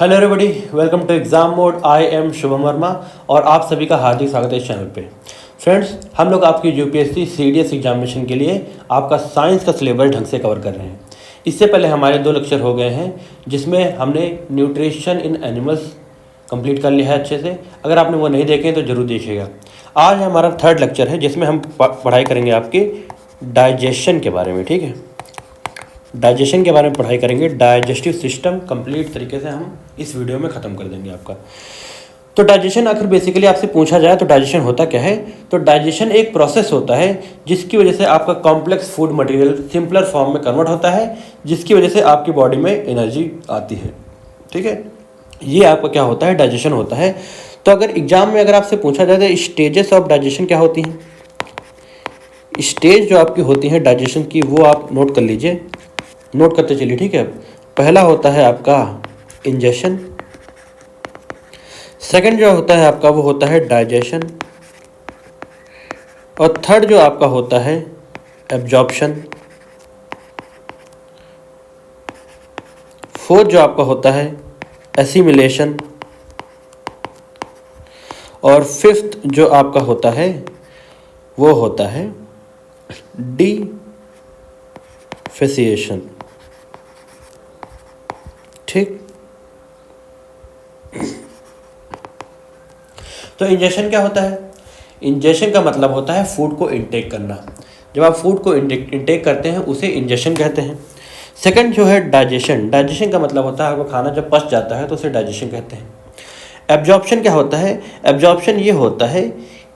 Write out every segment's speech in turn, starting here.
Hello everybody, welcome to exam mode. I am Shubham Verma और आप सभी का हार्दिक स्वागत है इस चैनल पे। फ्रेंड्स, हम लोग आपकी यूपीएससी सीडीएस एग्जामिनेशन के लिए आपका साइंस का सिलेबस ढंग से कवर कर रहे हैं। इससे पहले हमारे 2 लेक्चर हो गए हैं जिसमें हमने न्यूट्रिशन इन एनिमल्स कंप्लीट कर लिया है अच्छे से। अगर आपने वो नहीं देखे तो ज़रूर देखिएगा। आज हमारा 3rd लेक्चर है जिसमें हम पढ़ाई करेंगे आपके डाइजेशन के बारे में। ठीक है, डाइजेशन के बारे में पढ़ाई करेंगे। डाइजेस्टिव सिस्टम कंप्लीट तरीके से हम इस वीडियो में ख़त्म कर देंगे आपका। तो डाइजेशन आखिर बेसिकली आपसे पूछा जाए तो डाइजेशन होता क्या है? तो डाइजेशन एक प्रोसेस होता है जिसकी वजह से आपका complex food material simpler form में कन्वर्ट होता है, जिसकी वजह से आपकी बॉडी में एनर्जी आती है। ठीक है, ये आपका क्या होता है? डाइजेशन होता है। तो अगर एग्जाम में अगर आपसे पूछा जाए तो स्टेजेस ऑफ डाइजेशन क्या होती हैं, स्टेज जो आपकी होती हैं डाइजेशन की वो आप नोट कर लीजिए, नोट करते चलिए। ठीक है, पहला होता है आपका इंजेशन, सेकंड जो होता है आपका वो होता है डाइजेशन, और थर्ड जो आपका होता है एब्जॉर्प्शन, फोर्थ जो आपका होता है एसिमिलेशन, और फिफ्थ जो आपका होता है वो होता है डिफेसिएशन। ठीक, तो इंजेशन क्या होता है? इंजेशन का मतलब होता है फूड को इनटेक करना। जब आप फूड को इनटेक करते हैं उसे इंजेशन कहते हैं। सेकंड जो है डाइजेशन, डाइजेशन का मतलब होता है आपका खाना जब पच जाता है तो उसे डाइजेशन कहते हैं। एब्जॉर्प्शन क्या होता है? एब्जॉर्प्शन ये होता है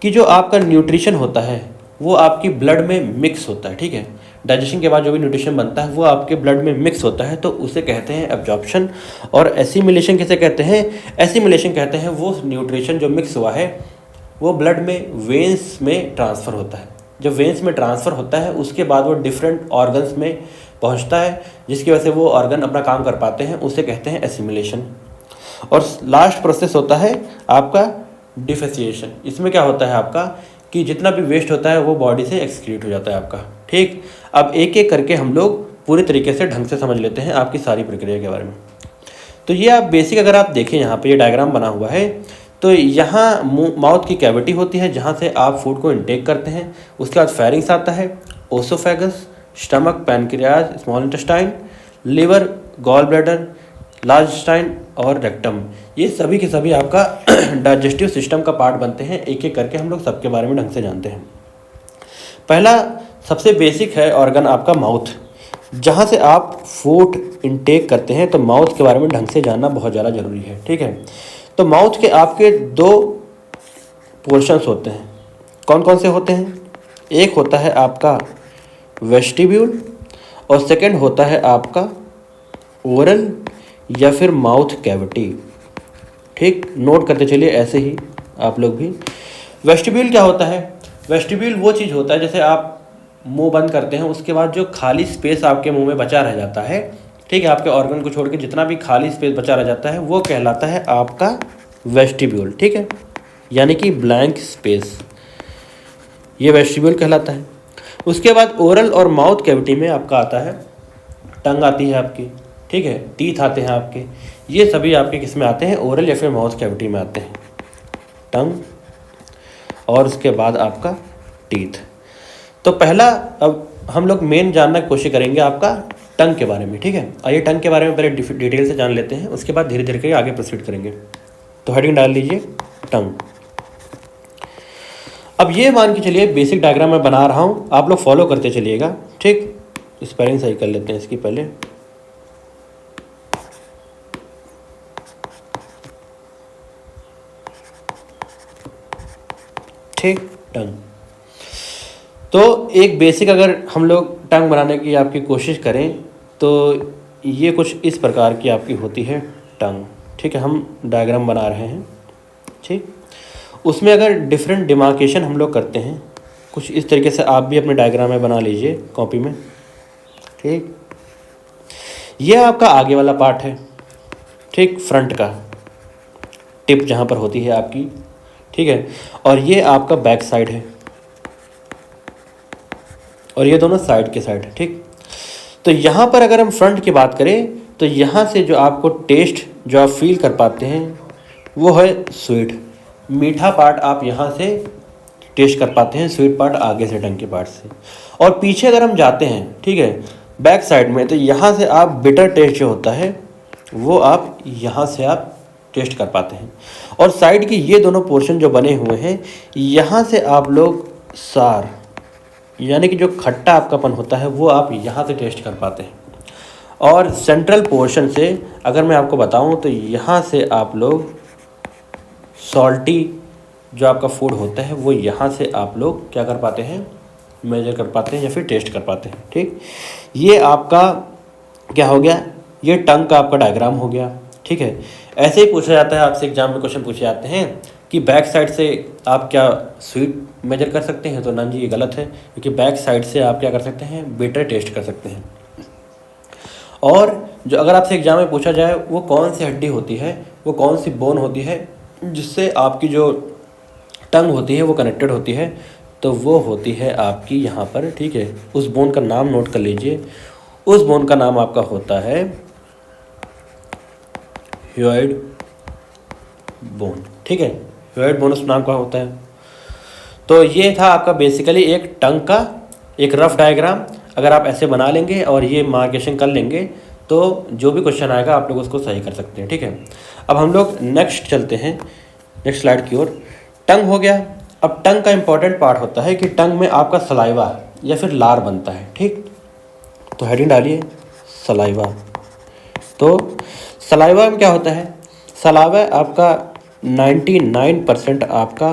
कि जो आपका न्यूट्रिशन होता है वो आपकी ब्लड में मिक्स होता है। ठीक है, डाइजेशन के बाद जो भी न्यूट्रिशन बनता है वो आपके ब्लड में मिक्स होता है, तो उसे कहते हैं एब्जॉर्प्शन। और एसिमिलेशन किसे कहते हैं? एसिमिलेशन कहते हैं वो न्यूट्रिशन जो मिक्स हुआ है वो ब्लड में वेन्स में ट्रांसफ़र होता है। जब वेन्स में ट्रांसफ़र होता है उसके बाद वो डिफरेंट ऑर्गन्स में पहुंचता है, जिसकी वजह से वो ऑर्गन अपना काम कर पाते हैं, उसे कहते हैं एसिमिलेशन। और लास्ट प्रोसेस होता है आपका डिफेसिएशन। इसमें क्या होता है आपका कि जितना भी वेस्ट होता है वो बॉडी से एक्सक्रीट हो जाता है आपका। ठीक, अब एक एक करके हम लोग पूरी तरीके से ढंग से समझ लेते हैं आपकी सारी प्रक्रिया के बारे में। तो ये आप बेसिक अगर आप देखें यहाँ पे ये डायग्राम बना हुआ है, तो यहाँ माउथ की कैविटी होती है जहाँ से आप फूड को इनटेक करते हैं। उसके बाद फेरिंग्स आता है, oesophagus, stomach, pancreas, small intestine, liver, gall bladder, large intestine और रेक्टम। ये सभी के सभी आपका डाइजेस्टिव सिस्टम का पार्ट बनते हैं। एक एक करके हम लोग सबके बारे में ढंग से जानते हैं। पहला सबसे बेसिक है ऑर्गन आपका माउथ, जहाँ से आप फूड इनटेक करते हैं, तो माउथ के बारे में ढंग से जानना बहुत ज़्यादा ज़रूरी है। ठीक है, तो माउथ के आपके 2 पोर्शंस होते हैं। कौन कौन से होते हैं? एक होता है आपका वेस्टिब्यूल और सेकंड होता है आपका ओरल या फिर माउथ कैविटी। ठीक, नोट करते चलिए ऐसे ही आप लोग भी। वेस्टिब्यूल क्या होता है? वेस्टिब्यूल वो चीज़ होता है जैसे आप मुंह बंद करते हैं उसके बाद जो खाली स्पेस आपके मुंह में बचा रह जाता है, ठीक है, आपके ऑर्गन को छोड़ के जितना भी खाली स्पेस बचा रह जाता है वो कहलाता है आपका वेस्टिब्यूल। ठीक है, यानी कि ब्लैंक स्पेस, ये वेस्टिब्यूल कहलाता है। उसके बाद ओरल और माउथ कैविटी में आपका आता है टंग आती है आपकी। ठीक है, टीथ आते हैं आपके। ये सभी आपके किस में आते हैं? ओरल या फिर माउथ कैविटी में आते हैं, टंग और उसके बाद आपका टीथ। तो पहला अब हम लोग मेन जानना की कोशिश करेंगे आपका टंग के बारे में। ठीक है, आइए टंग के बारे में पहले डिटेल से जान लेते हैं, उसके बाद धीरे धीरे करके आगे प्रोसीड करेंगे। तो हेडिंग डाल लीजिए टंग। अब ये मान के चलिए बेसिक डायग्राम मैं बना रहा हूँ, आप लोग फॉलो करते चलिएगा। ठीक, स्पेलिंग सही कर लेते हैं इसकी पहले। ठीक, टंग। तो एक बेसिक अगर हम लोग टंग बनाने की आपकी कोशिश करें तो ये कुछ इस प्रकार की आपकी होती है टंग। ठीक है, हम डायग्राम बना रहे हैं। ठीक, उसमें अगर डिफरेंट डिमार्केशन हम लोग करते हैं कुछ इस तरीके से, आप भी अपने डायग्राम में बना लीजिए कॉपी में। ठीक, ये आपका आगे वाला पार्ट है। ठीक, फ्रंट का टिप जहाँ पर होती है आपकी। ठीक है, और ये आपका बैक साइड है और ये दोनों साइड के साइड है। ठीक, तो यहाँ पर अगर हम फ्रंट की बात करें तो यहाँ से जो आपको टेस्ट जो आप फील कर पाते हैं वो है स्वीट। मीठा पार्ट आप यहाँ से टेस्ट कर पाते हैं, स्वीट पार्ट आगे से टंग के पार्ट से। और पीछे अगर हम जाते हैं, ठीक है, बैक साइड में, तो यहाँ से आप बिटर टेस्ट जो होता है वो आप यहाँ से आप टेस्ट कर पाते हैं। और साइड की ये दोनों पोर्शन जो बने हुए हैं, यहाँ से आप लोग सार यानी कि जो खट्टा आपकापन होता है वो आप यहाँ से टेस्ट कर पाते हैं। और सेंट्रल पोर्शन से अगर मैं आपको बताऊं तो यहाँ से आप लोग सॉल्टी जो आपका फूड होता है वो यहाँ से आप लोग क्या कर पाते हैं, मेजर कर पाते हैं या फिर टेस्ट कर पाते हैं। ठीक, ये आपका क्या हो गया, ये टंग का आपका डायग्राम हो गया। ठीक है, ऐसे ही पूछा जाता है आपसे, एग्जाम में क्वेश्चन पूछे जाते हैं कि बैक साइड से आप क्या स्वीट मेजर कर सकते हैं, तो ना जी, ये गलत है, क्योंकि बैक साइड से आप क्या कर सकते हैं, बिटर टेस्ट कर सकते हैं। और जो अगर आपसे एग्जाम में पूछा जाए वो कौन सी हड्डी होती है, वो कौन सी बोन होती है जिससे आपकी जो टंग होती है वो कनेक्टेड होती है, तो वो होती है आपकी यहाँ पर। ठीक है, उस बोन का नाम नोट कर लीजिए, उस बोन का नाम आपका होता है ह्योइड बोन। ठीक है, ह्योइड बोन उस नाम का होता है। तो ये था आपका बेसिकली एक टंग का एक रफ डायग्राम। अगर आप ऐसे बना लेंगे और ये मार्केशन कर लेंगे तो जो भी क्वेश्चन आएगा आप लोग उसको सही कर सकते हैं। ठीक है, अब हम लोग नेक्स्ट चलते हैं, नेक्स्ट स्लाइड की ओर। टंग हो गया। अब टंग का इम्पॉर्टेंट पार्ट होता है कि टंग में आपका सलाइवा या फिर लार बनता है। ठीक, तो हेडिंग डालिए सलाइवा। तो सलाइवा में क्या होता है, सलाइवा आपका 99% आपका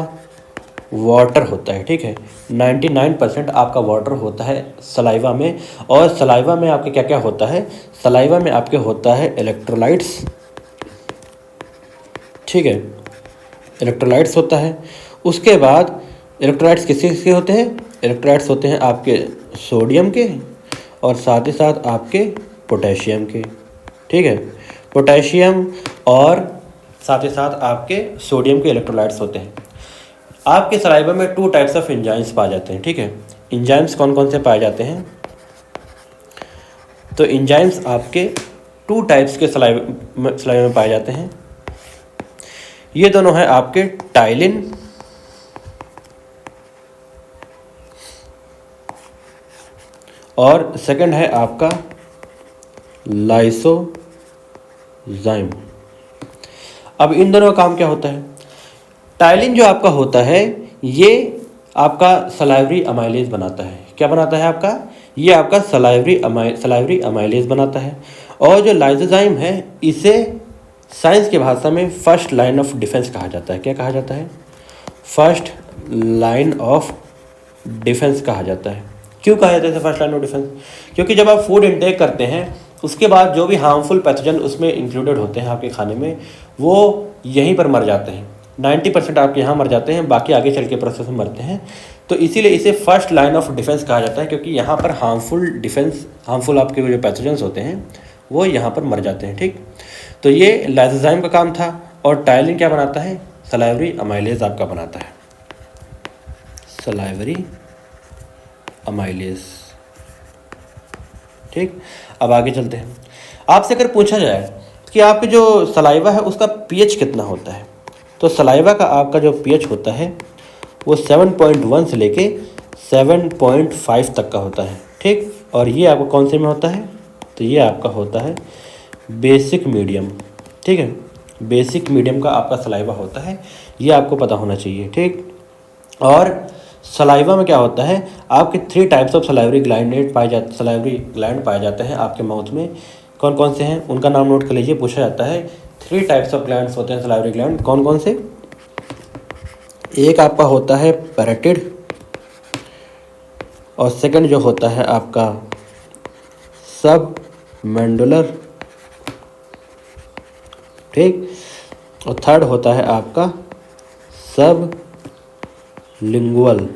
वाटर होता है। ठीक है, 99% आपका वाटर होता है सलाइवा में। और सलाइवा में आपके क्या क्या होता है, सलाइवा में आपके होता है इलेक्ट्रोलाइट्स। ठीक है, इलेक्ट्रोलाइट्स होता है। उसके बाद इलेक्ट्रोलाइट्स किसके किसके होते हैं, इलेक्ट्रोलाइट्स होते हैं आपके सोडियम के और साथ ही साथ आपके पोटेशियम के। ठीक है, पोटेशियम और साथ ही साथ आपके सोडियम के इलेक्ट्रोलाइट्स होते हैं। आपके सलाइवा में 2 टाइप्स ऑफ एंजाइम्स पाए जाते हैं। ठीक है, एंजाइम्स कौन कौन से पाए जाते हैं, तो एंजाइम्स आपके 2 टाइप्स के सलाइवा में पाए जाते हैं। ये दोनों हैं आपके टाइलिन और सेकंड है आपका लाइसोजाइम। अब इन दोनों का काम क्या होता है, टाइलिन जो आपका होता है ये आपका सलाइवरी अमाइलेज बनाता है। क्या बनाता है आपका, ये आपका सलाइवरी अमाइलेज बनाता है। और जो लाइसोजाइम है इसे साइंस की भाषा में फर्स्ट लाइन ऑफ डिफेंस कहा जाता है। क्या कहा जाता है, फर्स्ट लाइन ऑफ डिफेंस कहा जाता है। क्यों कहा जाता है फर्स्ट लाइन ऑफ डिफेंस, क्योंकि जब आप फूड इंटेक करते हैं उसके बाद जो भी हार्मफुल पैथोजन उसमें इंक्लूडेड होते हैं आपके खाने में, वो यहीं पर मर जाते हैं। 90% आपके यहाँ मर जाते हैं, बाकी आगे चल के प्रोसेस में मरते हैं। तो इसीलिए इसे फर्स्ट लाइन ऑफ डिफेंस कहा जाता है, क्योंकि यहाँ पर हार्मफुल आपके जो पैथोजेंस होते हैं वो यहाँ पर मर जाते हैं। ठीक, तो ये लाइसोजाइम का काम था। और टाइलिन क्या बनाता है, सलाइवरी अमाइलेज आपका बनाता है, सलाइवरी अमाइलेज। ठीक, अब आगे चलते हैं। आपसे अगर पूछा जाए कि आपके जो सलाइवा है उसका पीएच कितना होता है, तो सलाइवा का आपका जो पीएच होता है वो 7.1 से लेके 7.5 तक का होता है। ठीक, और ये आपका कौन से में होता है, तो ये आपका होता है बेसिक मीडियम। ठीक है, बेसिक मीडियम का आपका सलाइवा होता है, ये आपको पता होना चाहिए। ठीक, और सलाइवा में क्या होता है, आपके 3 टाइप्स ऑफ सलाइवरी ग्लैंड पाए जाते हैं आपके माउथ में। कौन कौन से हैं उनका नाम नोट कर लीजिए, पूछा जाता है। 3 टाइप्स ऑफ ग्लैंड्स होते हैं सलाइवरी ग्लैंड, कौन कौन से, एक आपका होता है पैरेटिड और सेकंड जो होता है आपका सब मैंडुलर। ठीक, और थर्ड होता है आपका सब लिंगुअल।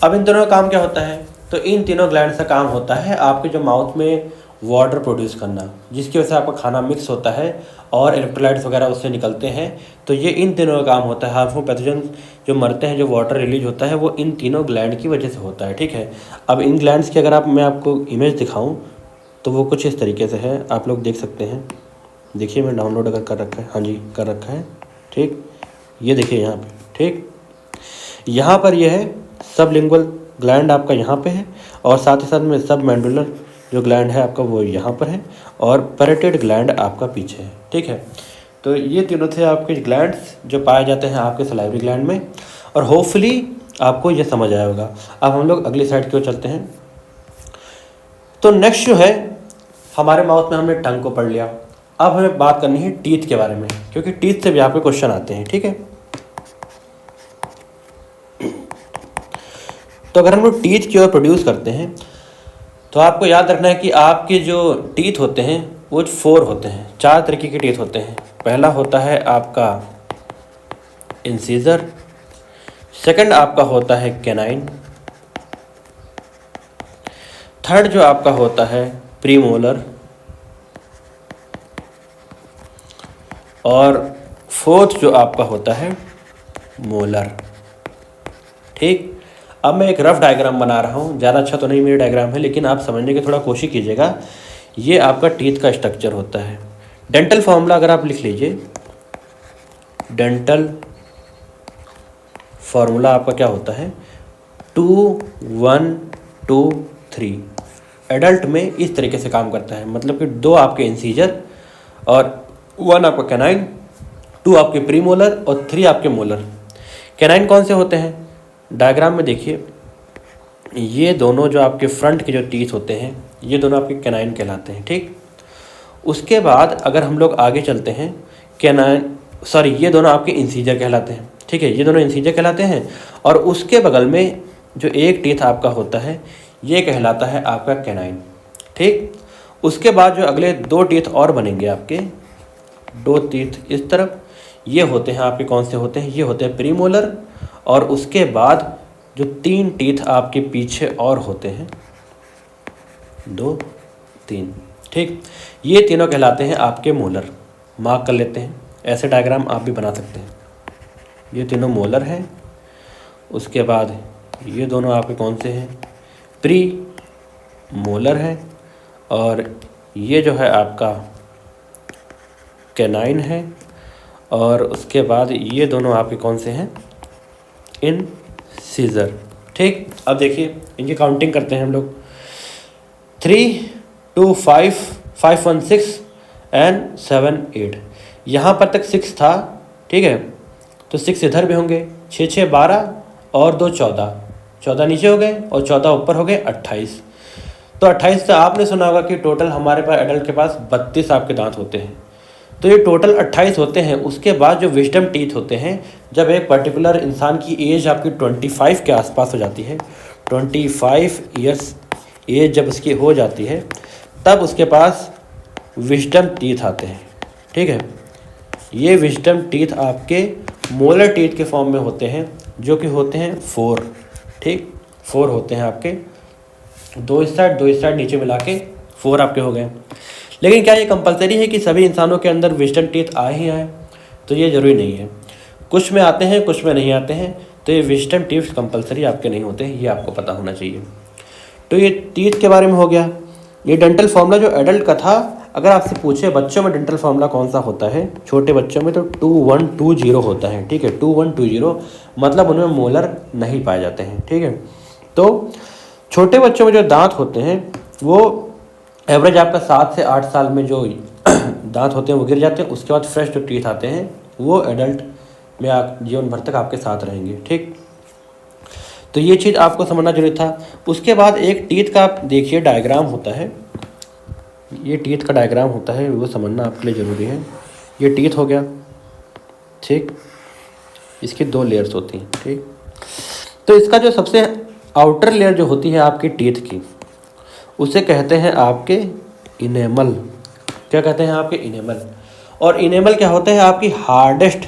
अब इन दोनों का काम क्या होता है, तो इन तीनों ग्लैंड का काम होता है आपके जो माउथ में वाटर प्रोड्यूस करना, जिसकी वजह से आपका खाना मिक्स होता है और इलेक्ट्रोलाइट्स वगैरह उससे निकलते हैं। तो ये इन तीनों का काम होता है। हार्मफुल पैथोजन जो मरते हैं, जो वाटर रिलीज होता है, वो इन तीनों ग्लैंड की वजह से होता है। ठीक है, अब इन ग्लैंड्स की अगर मैं आपको इमेज दिखाऊं तो वो कुछ इस तरीके से है, आप लोग देख सकते हैं। देखिए मैं डाउनलोड अगर कर रखा है, हाँ जी कर रखा है, ठीक। ये देखिए यहाँ पे, ठीक। यहाँ पर ये है सबलिंगुअल ग्लैंड आपका यहाँ पे है, और साथ ही साथ में सब मैंडुलर जो ग्लैंड है आपका वो यहाँ पर है, और पैरेटेड ग्लैंड आपका पीछे है, ठीक है। तो ये तीनों थे आपके ग्लैंड्स जो पाए जाते हैं आपके सलाइवरी ग्लैंड में, और होपफुली आपको ये समझ आया होगा। अब हम लोग अगली साइड की ओर चलते हैं। तो नेक्स्ट जो है, हमारे माउथ में हमने टंग को पढ़ लिया। अब हमें बात करनी है टीथ के बारे में, क्योंकि टीथ से भी आपके क्वेश्चन आते हैं, ठीक है। तो अगर हम लोग टीथ की ओर प्रोड्यूस करते हैं, तो आपको याद रखना है कि आपके जो टीथ होते हैं वो 4 होते हैं, 4 तरीके के टीथ होते हैं। पहला होता है आपका इंसीजर, सेकंड आपका होता है कैनाइन, थर्ड जो आपका होता है प्रीमोलर, और फोर्थ जो आपका होता है मोलर, ठीक। अब मैं एक रफ डायग्राम बना रहा हूँ, ज़्यादा अच्छा तो नहीं मेरा डायग्राम है, लेकिन आप समझने की थोड़ा कोशिश कीजिएगा। ये आपका टीथ का स्ट्रक्चर होता है। डेंटल फॉर्मूला अगर आप लिख लीजिए, डेंटल फॉर्मूला आपका क्या होता है, 2 1 2 3। एडल्ट में इस तरीके से काम करता है, मतलब कि 2 आपके इंसीजर और 1 आपका कैनाइन, 2 आपके प्रीमोलर और 3 आपके मोलर। कैनाइन कौन से होते हैं, डायग्राम में देखिए, ये दोनों जो आपके फ्रंट के जो टीथ होते हैं ये दोनों आपके कैनाइन कहलाते हैं, ठीक। उसके बाद अगर हम लोग आगे चलते हैं, ये दोनों आपके इंसीजर कहलाते हैं, ठीक है। ये दोनों इंसीजर कहलाते हैं, और उसके बगल में जो एक टीथ आपका होता है ये कहलाता है आपका कैनाइन, ठीक। उसके बाद जो अगले 2 टीथ और बनेंगे आपके, 2 टीथ इस तरफ, ये होते हैं आपके कौन से होते हैं, ये होते हैं प्रीमोलर, और उसके बाद जो 3 टीथ आपके पीछे और होते हैं, 2 3, ठीक। ये तीनों कहलाते हैं आपके मोलर। मार्क कर लेते हैं, ऐसे डायग्राम आप भी बना सकते हैं। ये तीनों मोलर हैं, उसके बाद ये दोनों आपके कौन से हैं, प्री मोलर हैं, और ये जो है आपका कैनाइन है, और उसके बाद ये दोनों आपके कौन से हैं, इन सीजर, ठीक। अब देखिए इनकी काउंटिंग करते हैं हम लोग, 3 2 5 5 1 6 एंड 7 8। यहाँ पर तक 6 था, ठीक है। तो 6 इधर भी होंगे, 6 6 12 और 2 14, 14 नीचे हो गए और 14 ऊपर हो गए, 28। तो 28 से आपने सुना होगा कि टोटल हमारे पास एडल्ट के पास 32 आपके दांत होते हैं। तो ये टोटल 28 होते हैं। उसके बाद जो विजडम टीथ होते हैं, जब एक पर्टिकुलर इंसान की एज आपकी 25 के आसपास हो जाती है, 25 ईयर्स एज जब उसकी हो जाती है, तब उसके पास विजडम टीथ आते हैं, ठीक है। ये विजडम टीथ आपके मोलर टीथ के फॉर्म में होते हैं, जो कि होते हैं 4, ठीक। 4 होते हैं आपके, 2 इस साइड नीचे मिला के 4 आपके हो गए। लेकिन क्या ये कंपलसरी है कि सभी इंसानों के अंदर विजडम टीथ आए ही आए? तो ये ज़रूरी नहीं है, कुछ में आते हैं कुछ में नहीं आते हैं। तो ये विजडम टीथ कंपलसरी आपके नहीं होते, ये आपको पता होना चाहिए। तो ये टीथ के बारे में हो गया। ये डेंटल फॉर्मूला जो एडल्ट का था, अगर आपसे पूछे बच्चों में डेंटल फॉर्मूला कौन सा होता है, छोटे बच्चों में, तो 2120 होता है, ठीक है। 2120 मतलब उनमें मोलर नहीं पाए जाते हैं, ठीक है। तो छोटे बच्चों में जो दांत होते हैं वो एवरेज आपका 7 से 8 साल में जो दांत होते हैं वो गिर जाते हैं। उसके बाद फ्रेश जो टीथ आते हैं वो एडल्ट में आप जीवन भर तक आपके साथ रहेंगे, ठीक। तो ये चीज़ आपको समझना जरूरी था। उसके बाद एक टीथ का आप देखिए डायग्राम होता है, ये टीथ का डायग्राम होता है, वो समझना आपके लिए ज़रूरी है। ये टीथ हो गया, ठीक। इसकी 2 लेयर्स होती हैं, ठीक। तो इसका जो सबसे आउटर लेयर जो होती है आपकी टीथ की, उसे कहते हैं आपके इनेमल। क्या कहते हैं आपके इनेमल। और इनेमल क्या होता है, आपकी हार्डेस्ट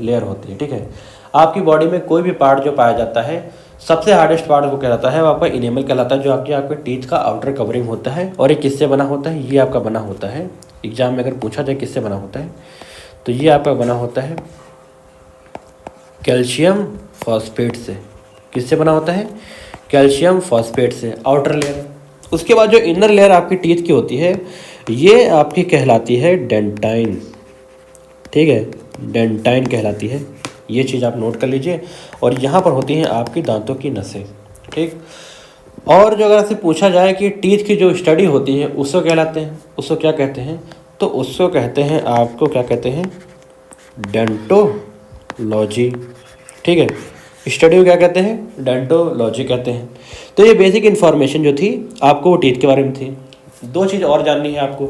लेयर होती है, ठीक है। आपकी बॉडी में कोई भी पार्ट जो पाया जाता है, सबसे हार्डेस्ट पार्ट वो कहलाता है, वो आपका इनेमल कहलाता है, जो आपके टीथ का आउटर कवरिंग होता है। और ये किससे बना होता है, ये आपका बना होता है, एग्जाम में अगर पूछा जाए किससे बना होता है, तो ये आपका बना होता है कैल्शियम फॉस्फेट से। किससे बना होता है, कैल्शियम फॉस्फेट से, आउटर लेयर। उसके बाद जो इनर लेयर आपकी टीथ की होती है ये आपकी कहलाती है डेंटाइन, ठीक है, डेंटाइन कहलाती है। ये चीज़ आप नोट कर लीजिए। और यहाँ पर होती हैं आपकी दांतों की नसें, ठीक। और जो अगर आपसे पूछा जाए कि टीथ की जो स्टडी होती है उसको कहलाते हैं, उसको क्या कहते हैं, तो उसको कहते हैं, आपको क्या कहते हैं, डेंटोलॉजी, ठीक है। स्टडी को क्या कहते हैं, डेंटोलॉजी कहते हैं। तो ये बेसिक इन्फॉर्मेशन जो थी आपको वो टीथ के बारे में थी। दो चीज़ और जाननी है आपको।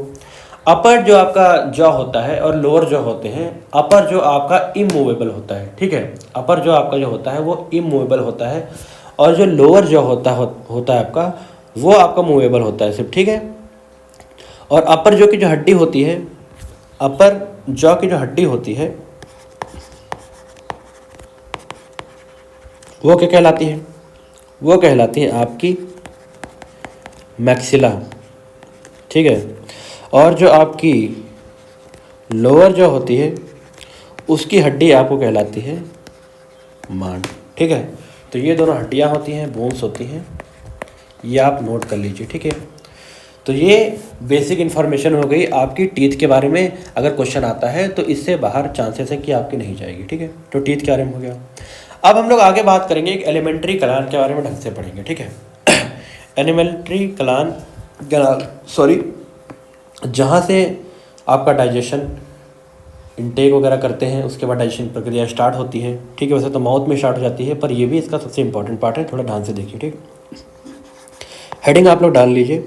अपर जो आपका जॉ होता है और लोअर जॉ होते हैं। अपर जो आपका इमूवेबल होता है, ठीक है, अपर जो आपका जो होता है वो इमूवेबल होता है, और जो लोअर जॉ होता है आपका, वो आपका मूवेबल होता है सिर्फ, ठीक है। और अपर जॉ की जो हड्डी होती है, अपर जॉ की जो हड्डी होती है वो क्या कहलाती है, वो कहलाती है आपकी मैक्सिला, ठीक है। और जो आपकी लोअर जो होती है उसकी हड्डी आपको कहलाती है मांड, ठीक है। तो ये दोनों हड्डियाँ होती हैं, बोन्स होती हैं, ये आप नोट कर लीजिए, ठीक है। तो ये बेसिक इन्फॉर्मेशन हो गई आपकी टीथ के बारे में। अगर क्वेश्चन आता है तो इससे बाहर चांसेस है कि आपकी नहीं जाएगी, ठीक है। तो टीथ के बारे में हो गया। अब हम लोग आगे बात करेंगे एक एलिमेंट्री कलान के बारे में, ढंग से पढ़ेंगे, ठीक है। एलिमेंट्री कलान, सॉरी, जहाँ से आपका डाइजेशन इनटेक वगैरह करते हैं, उसके बाद डाइजेशन प्रक्रिया स्टार्ट होती है, ठीक है। वैसे तो माउथ में स्टार्ट हो जाती है, पर ये भी इसका सबसे इंपॉर्टेंट पार्ट है, थोड़ा ध्यान से देखिए, ठीक। हेडिंग आप लोग डाल लीजिए,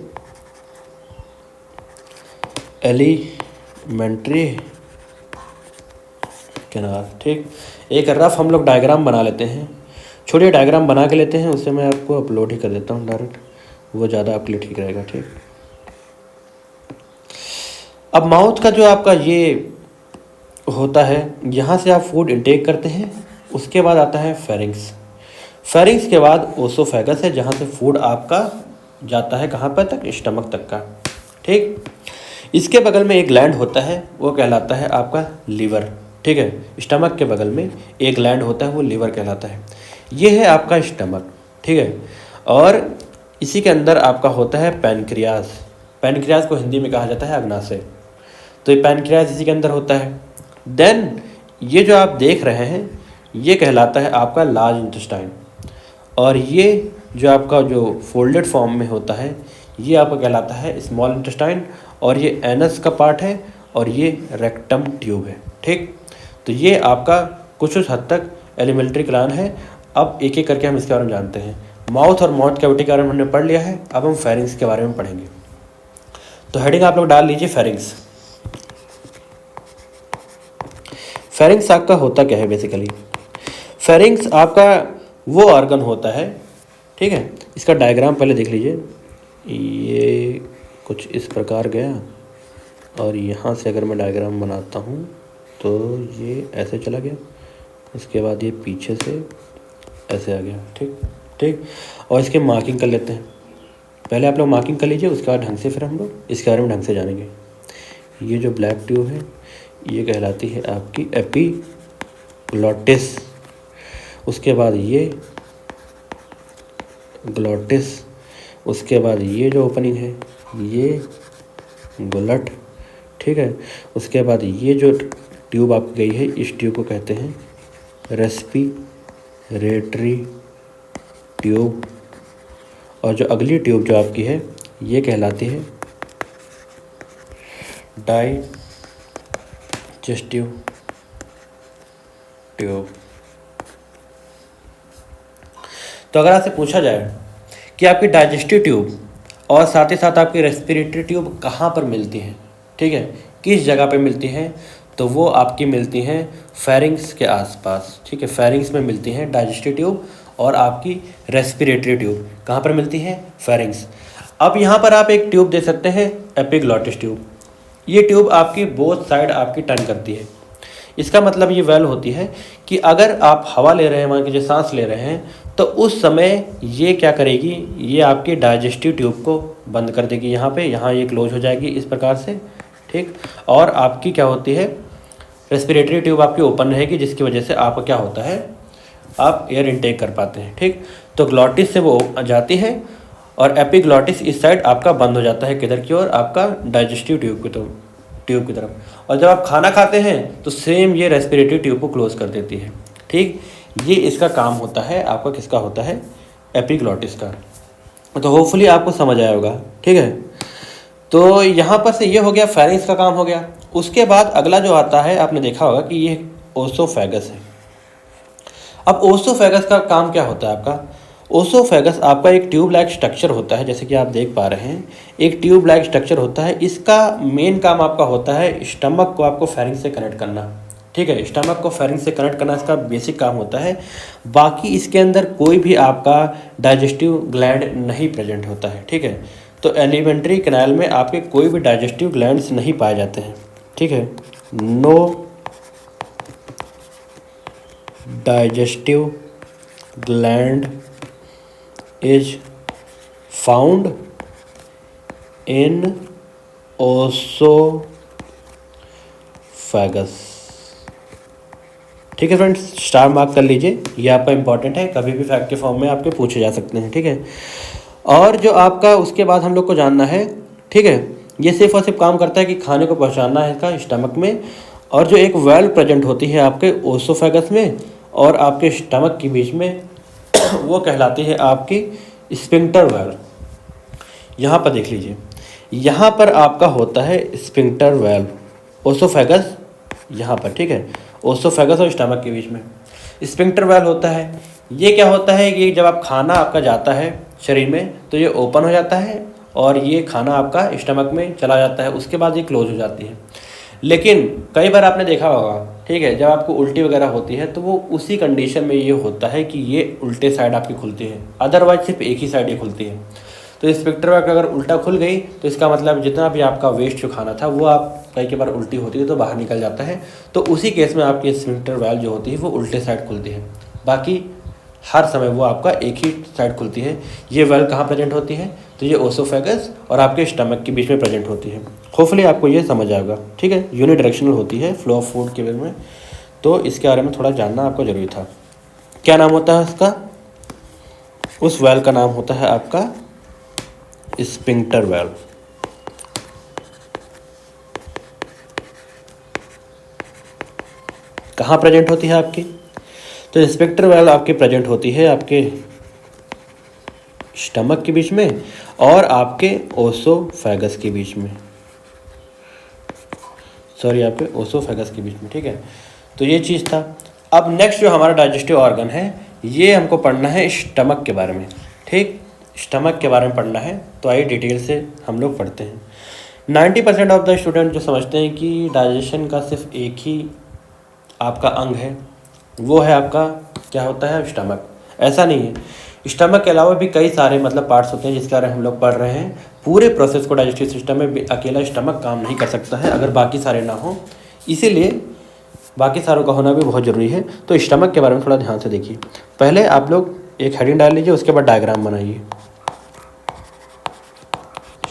एलिमेंट्री कैनाल, ठीक। एक रफ हम लोग डायग्राम बना लेते हैं, छोटे डायग्राम बना के लेते हैं, उससे मैं आपको अपलोड ही कर देता हूँ डायरेक्ट, वो ज़्यादा आपके लिए ठीक रहेगा, ठीक। अब माउथ का जो आपका ये होता है, यहाँ से आप फूड इंटेक करते हैं, उसके बाद आता है फेरिंग्स। फेरिंग्स के बाद ओसोफेगस है, जहाँ से फूड आपका जाता है कहाँ पर तक, स्टमक तक का, ठीक। इसके बगल में एक ग्लैंड होता है, वो कहलाता है आपका लीवर, ठीक है। स्टमक के बगल में एक ग्लैंड होता है, वो लीवर कहलाता है। ये है आपका स्टमक, ठीक है। और इसी के अंदर आपका होता है पैनक्रियाज। पैनक्रियाज को हिंदी में कहा जाता है अग्नाशय। तो ये पैनक्रियाज इसी के अंदर होता है। देन ये जो आप देख रहे हैं ये कहलाता है आपका लार्ज इंटेस्टाइन, और ये जो आपका जो फोल्डेड फॉर्म में होता है ये आपका कहलाता है स्मॉल इंटेस्टाइन, और ये एनस का पार्ट है, और ये रेक्टम ट्यूब है, ठीक। तो ये आपका कुछ हद तक एलिमेंट्री कलान है। अब एक एक करके हम इसके बारे में जानते हैं। माउथ और माउथ कैविटी के बारे में हमने पढ़ लिया है, अब हम फेरिंग्स के बारे में पढ़ेंगे। तो हेडिंग आप लोग डाल लीजिए, फेरिंग्स। फेरिंग्स आपका होता क्या है बेसिकली, फेरिंग्स आपका वो ऑर्गन होता है, ठीक है। इसका डायग्राम पहले देख लीजिए, ये कुछ इस प्रकार गया, और यहाँ से अगर मैं डायग्राम बनाता हूँ तो ये ऐसे चला गया, उसके बाद ये पीछे से ऐसे आ गया, ठीक ठीक। और इसके मार्किंग कर लेते हैं, पहले आप लोग मार्किंग कर लीजिए, उसके बाद ढंग से फिर हम लोग इसके बारे में ढंग से जानेंगे। ये जो ब्लैक ट्यूब है ये कहलाती है आपकी एपिग्लॉटिस, उसके बाद ये ग्लॉटिस, उसके बाद ये जो ओपनिंग है ये गुलट, ठीक है। उसके बाद ये जो ट्यूब आपकी गई है इस ट्यूब को कहते हैं रेस्पिरेटरी ट्यूब, और जो अगली ट्यूब जो आपकी है ये कहलाती है डाइजेस्टिव ट्यूब। तो अगर आपसे पूछा जाए कि आपकी डाइजेस्टिव ट्यूब और साथ ही साथ आपकी रेस्पिरेटरी ट्यूब कहाँ पर मिलती हैं, ठीक है, किस जगह पे मिलती हैं, तो वो आपकी मिलती हैं फेरिंग्स के आसपास, ठीक है। फेरिंग्स में मिलती हैं डाइजेस्टिव ट्यूब, और आपकी रेस्पिरेटरी ट्यूब कहाँ पर मिलती है, फेरिंग्स। अब यहाँ पर आप एक ट्यूब दे सकते हैं एपिग्लॉटिस ट्यूब। ये ट्यूब आपकी बोथ साइड आपकी टर्न करती है। इसका मतलब ये वेल होती है कि अगर आप हवा ले रहे हैं, मान लीजिए सांस ले रहे हैं, तो उस समय ये क्या करेगी, ये आपकी डाइजेस्टिव ट्यूब को बंद कर देगी, यहाँ पे, यहाँ ये क्लोज हो जाएगी इस प्रकार से, ठीक। और आपकी क्या होती है, रेस्पिरेटरी ट्यूब आपकी ओपन रहेगी, जिसकी वजह से आपका क्या होता है, आप एयर इनटेक कर पाते हैं, ठीक। तो ग्लॉटिस से वो जाती है और एपिग्लॉटिस इस साइड आपका बंद हो जाता है किधर की ओर, आपका डाइजेस्टिव ट्यूब की तरफ। और जब आप खाना खाते हैं तो सेम ये रेस्पिरेटरी ट्यूब को क्लोज कर देती है। ठीक, ये इसका काम होता है आपका, किसका होता है, एपिग्लॉटिस का। तो होपफुली आपको समझ आया होगा। ठीक है, तो यहाँ पर से ये हो गया, फेरिंग्स का काम हो गया। उसके बाद अगला जो आता है, आपने देखा होगा कि ये ओसोफेगस है। अब ओसोफेगस का काम क्या होता है आपका, ओसोफेगस आपका एक ट्यूब लाइक स्ट्रक्चर होता है, जैसे कि आप देख पा रहे हैं एक ट्यूब लाइक स्ट्रक्चर होता है। इसका मेन काम आपका होता है स्टमक को आपको फेरिंग से कनेक्ट करना। ठीक है, स्टमक को फेरिंग से कनेक्ट करना इसका बेसिक काम होता है। बाकी इसके अंदर कोई भी आपका डाइजेस्टिव ग्लैंड नहीं प्रेजेंट होता है। ठीक है, तो एलिमेंट्री कैनाल में आपके कोई भी डाइजेस्टिव ग्लैंड्स नहीं पाए जाते हैं। ठीक है, no digestive gland is found in oesophagus. ठीक है फ्रेंड्स, स्टार मार्क कर लीजिए, ये आपका इंपॉर्टेंट है, कभी भी फैक्ट के फॉर्म में आपके पूछे जा सकते हैं। ठीक है, और जो आपका उसके बाद हम लोग को जानना है, ठीक है, ये सिर्फ और सिर्फ काम करता है कि खाने को पहुंचाना है इसका स्टमक में। और जो एक वेल्व प्रेजेंट होती है आपके ओसोफेगस में और आपके स्टमक के बीच में, वो कहलाती है आपकी स्फिंक्टर वेल्व। यहाँ पर देख लीजिए, यहाँ पर आपका होता है स्फिंक्टर वेल्व, ओसोफेगस यहाँ पर। ठीक है, ओसोफेगस और स्टमक के बीच में स्फिंक्टर वेल्व होता है। ये क्या होता है कि जब आप खाना आपका जाता है शरीर में तो ये ओपन हो जाता है और ये खाना आपका स्टमक में चला जाता है, उसके बाद ये क्लोज हो जाती है। लेकिन कई बार आपने देखा होगा, ठीक है, जब आपको उल्टी वगैरह होती है तो वो उसी कंडीशन में ये होता है कि ये उल्टे साइड आपकी खुलती है, अदरवाइज सिर्फ एक ही साइड ही खुलती है। तो स्फिंक्टर वेल्व अगर उल्टा खुल गई तो इसका मतलब जितना भी आपका वेस्ट जो खाना था वो आप कई बार उल्टी होती है तो बाहर निकल जाता है। तो उसी केस में आपकी स्फिंक्टर वेल्व जो होती है वो उल्टे साइड खुलती है, बाकी हर समय वो आपका एक ही साइड खुलती है। ये वेल्व कहाँ प्रेजेंट होती है, तो ये ओसोफेगस और आपके स्टमक के बीच में प्रेजेंट होती है। होपफुली आपको ये समझ आएगा। ठीक है, यूनिडायरेक्शनल होती है फ्लो ऑफ फूड के बारे में, तो इसके बारे में थोड़ा जानना आपको जरूरी था। क्या नाम होता है उसका, उस वेल्व का नाम होता है आपका स्फिंक्टर वेल्व। कहाँ प्रेजेंट होती है आपकी, तो स्फिंक्टर वेल्व आपकी प्रेजेंट होती है आपके स्टमक के बीच में और आपके ओसोफेगस के बीच में, सॉरी यहाँ पे ओसोफेगस के बीच में। ठीक है, तो ये चीज़ था। अब नेक्स्ट जो हमारा डाइजेस्टिव ऑर्गन है, ये हमको पढ़ना है स्टमक के बारे में। ठीक, स्टमक के बारे में पढ़ना है, तो आइए डिटेल से हम लोग पढ़ते हैं। 90% ऑफ द स्टूडेंट जो समझते हैं कि डाइजेशन का सिर्फ एक ही आपका अंग है, वो है आपका क्या होता है, स्टमक। ऐसा नहीं है, स्टमक के अलावा भी कई सारे मतलब पार्ट्स होते हैं जिसके बारे में हम लोग पढ़ रहे हैं। पूरे प्रोसेस को डाइजेस्टिव सिस्टम में अकेला स्टमक काम नहीं कर सकता है अगर बाकी सारे ना हो, इसीलिए बाकी सारों का होना भी बहुत ज़रूरी है। तो स्टमक के बारे में थोड़ा ध्यान से देखिए। पहले आप लोग एक हेडिंग डाल लीजिए, उसके बाद डायग्राम बनाइए।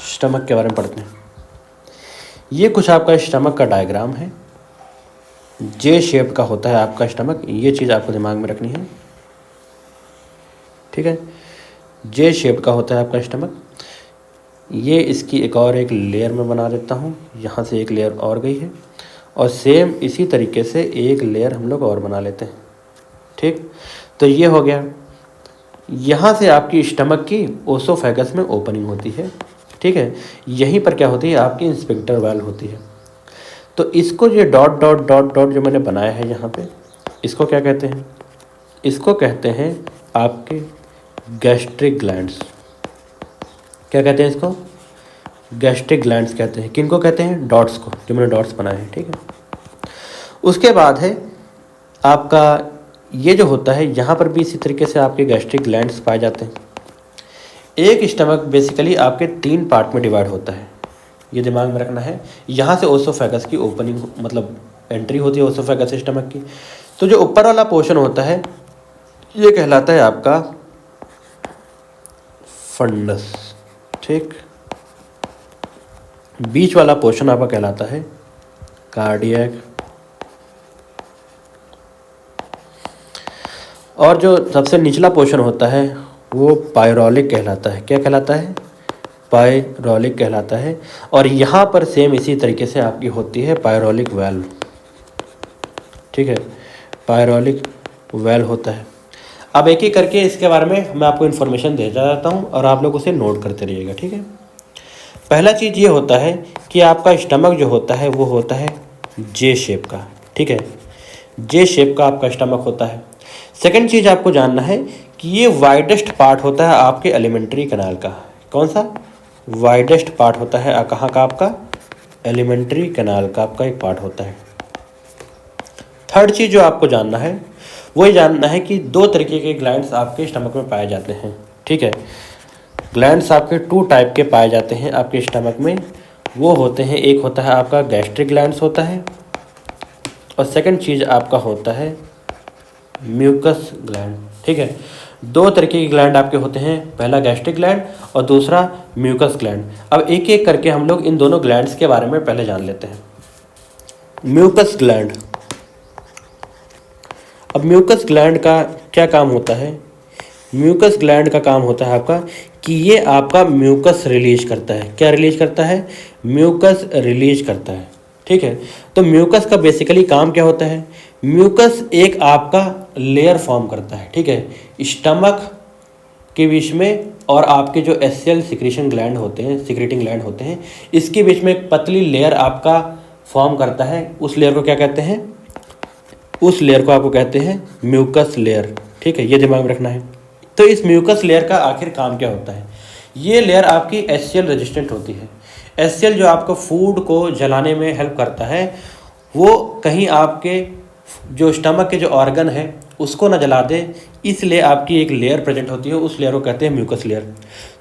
स्टमक के बारे में पढ़ते हैं। ये कुछ आपका स्टमक का डायग्राम है, जे शेप का होता है आपका स्टमक, ये चीज़ आपको दिमाग में रखनी है। ठीक है, जे शेप का होता है आपका स्टमक। ये इसकी एक लेयर में बना देता हूँ, यहाँ से एक लेयर और गई है और सेम इसी तरीके से एक लेयर हम लोग और बना लेते हैं। ठीक, तो ये हो गया। यहाँ से आपकी स्टमक की ओसोफेगस में ओपनिंग होती है। ठीक है, यहीं पर क्या होती है, आपकी स्फिंक्टर वेल्व होती है। तो इसको ये डॉट डॉट डॉट डॉट जो मैंने बनाया है यहाँ पे, इसको क्या कहते हैं, इसको कहते हैं आपके गैस्ट्रिक ग्लैंड्स। क्या कहते हैं इसको, गैस्ट्रिक ग्लैंड्स कहते हैं। किनको कहते हैं, डॉट्स को, जो मैंने डॉट्स बनाए हैं। ठीक है, उसके बाद है आपका ये जो होता है, यहाँ पर भी इसी तरीके से आपके गैस्ट्रिक ग्लैंड्स पाए जाते हैं। एक स्टमक बेसिकली आपके 3 पार्ट में डिवाइड होता है, ये दिमाग में रखना है। यहाँ से ओसोफेगस की ओपनिंग मतलब एंट्री होती है ओसोफेगस स्टमक की। तो जो ऊपर वाला पोर्शन होता है ये कहलाता है आपका फंडस। ठीक, बीच वाला पोर्शन आपका कहलाता है कार्डियक, और जो सबसे निचला पोर्शन होता है वो पायरोलिक कहलाता है। क्या कहलाता है? पायरोलिक कहलाता है। और यहाँ पर सेम इसी तरीके से आपकी होती है पायरोलिक वेल्व। ठीक है, पायरोलिक वेल्व होता है। अब एक एक करके इसके बारे में मैं आपको इन्फॉर्मेशन देता जाता हूँ और आप लोग उसे नोट करते रहिएगा। ठीक है, पहला चीज़ ये होता है कि आपका स्टमक जो होता है वो होता है जे शेप का। ठीक है, जे शेप का आपका स्टमक होता है। सेकंड चीज़ आपको जानना है कि ये वाइडेस्ट पार्ट होता है आपके एलिमेंट्री कैनाल का। कौन सा? वाइडेस्ट पार्ट होता है कहाँ का? आपका एलिमेंट्री कैनाल का आपका एक पार्ट होता है। थर्ड चीज़ जो आपको जानना है वो ये जानना है कि दो तरीके के ग्लैंड्स आपके स्टमक में पाए जाते हैं। ठीक है, ग्लैंड्स आपके 2 टाइप के पाए जाते हैं आपके स्टमक में। वो होते हैं, एक होता है आपका गैस्ट्रिक ग्लैंड्स होता है और सेकंड चीज़ आपका होता है म्यूकस ग्लैंड। ठीक है, 2 तरीके के ग्लैंड आपके होते हैं, पहला गैस्ट्रिक ग्लैंड और दूसरा म्यूकस ग्लैंड। अब एक एक करके हम लोग इन दोनों ग्लैंड्स के बारे में पहले जान लेते हैं। Mucus gland. अब म्यूकस ग्लैंड का क्या काम होता है? म्यूकस ग्लैंड का काम होता है आपका कि ये आपका म्यूकस रिलीज करता है। क्या रिलीज करता है? म्यूकस रिलीज करता है। ठीक है, तो म्यूकस का बेसिकली काम क्या होता है? म्यूकस एक आपका लेयर फॉर्म करता है। ठीक है, स्टमक के बीच में और आपके जो एससीएल सिक्रीशन ग्लैंड होते हैं, सिक्रेटिंग ग्लैंड होते हैं, इसके बीच में एक पतली लेयर आपका फॉर्म करता है। उस लेयर को क्या कहते हैं? उस लेयर को आपको कहते हैं म्यूकस लेयर। ठीक है, ये दिमाग में रखना है। तो इस म्यूकस लेयर का आखिर काम क्या होता है? ये लेयर आपकी एचसीएल रेजिस्टेंट होती है। एचसीएल जो आपको फूड को जलाने में हेल्प करता है, वो कहीं आपके जो स्टमक के जो ऑर्गन है उसको ना जला दे, इसलिए आपकी एक लेयर प्रेजेंट होती है। उस लेयर को कहते हैं म्यूकस लेयर।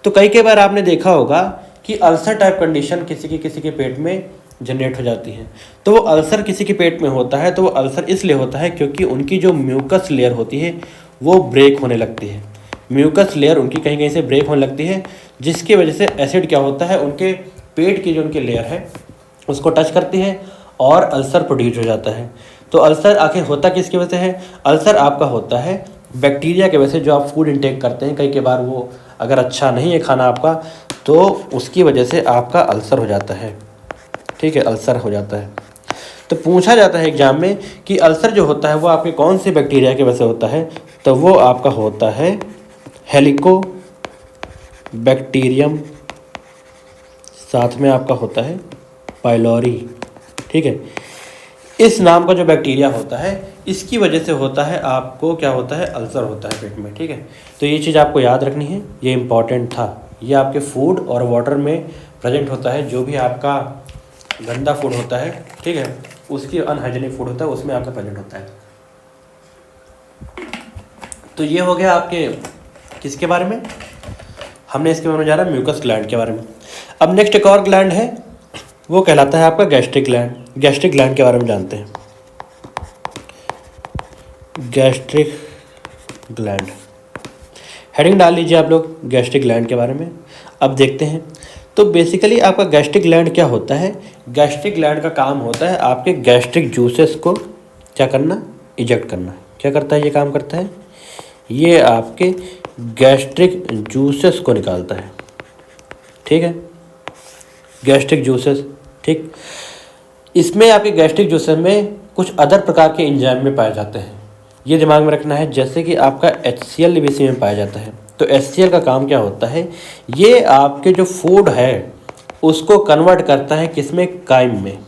तो कई बार आपने देखा होगा कि अल्सर टाइप कंडीशन किसी के पेट में जनरेट हो जाती है। तो वो अल्सर किसी के पेट में होता है, तो वो अल्सर इसलिए होता है क्योंकि उनकी जो म्यूकस लेयर होती है वो ब्रेक होने लगती है। म्यूकस लेयर उनकी कहीं कहीं से ब्रेक होने लगती है, जिसकी वजह से एसिड क्या होता है, उनके पेट की जो उनकी लेयर है उसको टच करती है और अल्सर प्रोड्यूस हो जाता है। तो अल्सर आखिर होता किसकी वजह से है? अल्सर आपका होता है बैक्टीरिया की वजह से। जो आप फूड इंटेक करते हैं, कई बार वो अगर अच्छा नहीं है खाना आपका, तो उसकी वजह से आपका अल्सर हो जाता है। ठीक है, अल्सर हो जाता है। तो पूछा जाता है एग्जाम में कि अल्सर जो होता है वो आपके कौन से बैक्टीरिया की वजह से होता है? तो वो आपका होता है हेलिकोबैक्टीरियम, साथ में आपका होता है पाइलोरी। ठीक है, इस नाम का जो बैक्टीरिया होता है इसकी वजह से होता है आपको क्या होता है? अल्सर होता है पेट में। ठीक है, तो ये चीज़ आपको याद रखनी है, ये इम्पॉर्टेंट था। ये आपके फूड और वाटर में प्रेजेंट होता है। जो भी आपका गंदा फूड होता है, ठीक है, उसकी अनहाइजीनिक फूड होता है, उसमें आपका प्रेजेंट होता है। तो ये हो गया आपके किसके बारे में? हमने इसके बारे में जाना म्यूकस ग्लैंड के बारे में। अब नेक्स्ट एक और ग्लैंड है, वो कहलाता है आपका गैस्ट्रिक ग्लैंड। गैस्ट्रिक ग्लैंड के बारे में जानते हैं। गैस्ट्रिक ग्लैंड, हेडिंग डाल लीजिए आप लोग गैस्ट्रिक ग्लैंड के बारे में। अब देखते हैं। तो बेसिकली आपका गैस्ट्रिक ग्लैंड क्या होता है? गैस्ट्रिक ग्लैंड का काम होता है आपके गैस्ट्रिक जूसेस को क्या करना? इजेक्ट करना। क्या करता है? ये काम करता है, ये आपके गैस्ट्रिक जूसेस को निकालता है। ठीक है, गैस्ट्रिक जूसेस। ठीक, इसमें आपके गैस्ट्रिक जूसेस में कुछ अदर प्रकार के एंजाइम में पाए जाते हैं। ये दिमाग में रखना है। जैसे कि आपका HCl भी इसी में पाया जाता है। तो HCl का काम क्या होता है? ये आपके जो फूड है उसको कन्वर्ट करता है किसमें? काइम में।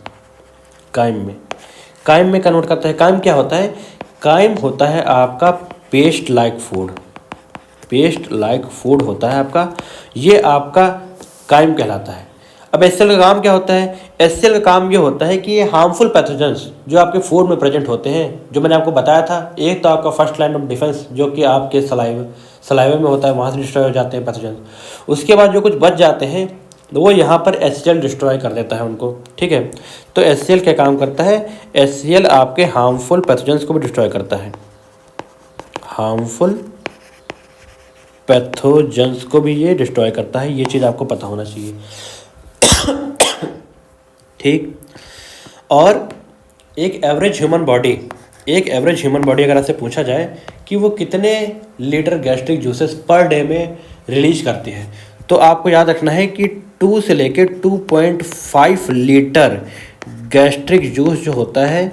काइम में कन्वर्ट करता है। काइम क्या होता है? काइम होता है आपका paste like food. Paste like food होता है आपका, ये आपका काइम कहलाता है। अब HCl का काम क्या होता है? HCl का काम ये होता है कि ये हार्मफुल पैथोजेंस जो आपके फूड में प्रेजेंट होते हैं, जो मैंने आपको बताया था, एक तो आपका फर्स्ट लाइन ऑफ डिफेंस जो कि आपके सलाइवा में होता है, वहाँ से डिस्ट्रॉय हो जाते हैं पैथोजेंस। उसके बाद जो कुछ बच जाते हैं तो वो यहाँ पर HCl डिस्ट्रॉय कर देता है उनको। ठीक है, तो HCl क्या काम करता है? HCl आपके हार्मफुल पैथोजेंस को भी डिस्ट्रॉय करता है। हार्मफुल पैथोजेंस को भी ये डिस्ट्रॉय करता है। ये चीज़ आपको पता होना चाहिए। ठीक, और एक एवरेज ह्यूमन बॉडी एक एवरेज ह्यूमन बॉडी अगर आपसे पूछा जाए कि वो कितने litre gastric juices per day में रिलीज करती है, तो आपको याद रखना है कि 2 से लेकर 2.5 लीटर गैस्ट्रिक जूस जो होता है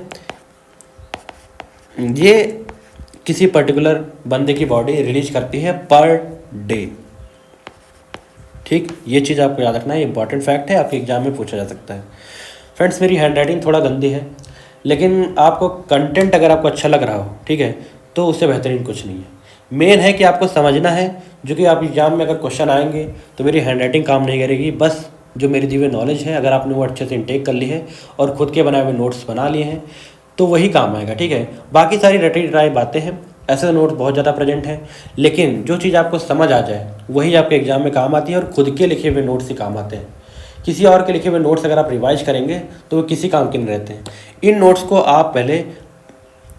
ये किसी पर्टिकुलर बंदे की बॉडी रिलीज करती है पर डे। ठीक, ये चीज़ आपको याद रखना है, इंपॉर्टेंट फैक्ट है, आपके एग्जाम में पूछा जा सकता है। फ्रेंड्स, मेरी हैंड राइटिंग थोड़ा गंदी है, लेकिन आपको कंटेंट अगर आपको अच्छा लग रहा हो, ठीक है, तो उससे बेहतरीन कुछ नहीं है। मेन है कि आपको समझना है, जो कि आप एग्जाम में अगर क्वेश्चन आएंगे तो मेरी हैंड राइटिंग काम नहीं करेगी, बस जो मेरी दी हुई नॉलेज है अगर आपने वो अच्छे से इंटेक कर ली है और खुद के बनाए हुए नोट्स बना लिए हैं तो वही काम आएगा। ठीक है, बाकी सारी रटी रटाई बातें हैं, ऐसे तो नोट्स बहुत ज़्यादा प्रेजेंट हैं, लेकिन जो चीज़ आपको समझ आ जाए वही आपके एग्जाम में काम आती है और खुद के लिखे हुए नोट्स ही काम आते हैं। किसी और के लिखे हुए नोट्स अगर आप रिवाइज करेंगे तो वो किसी काम के नहीं रहते हैं। इन नोट्स को आप पहले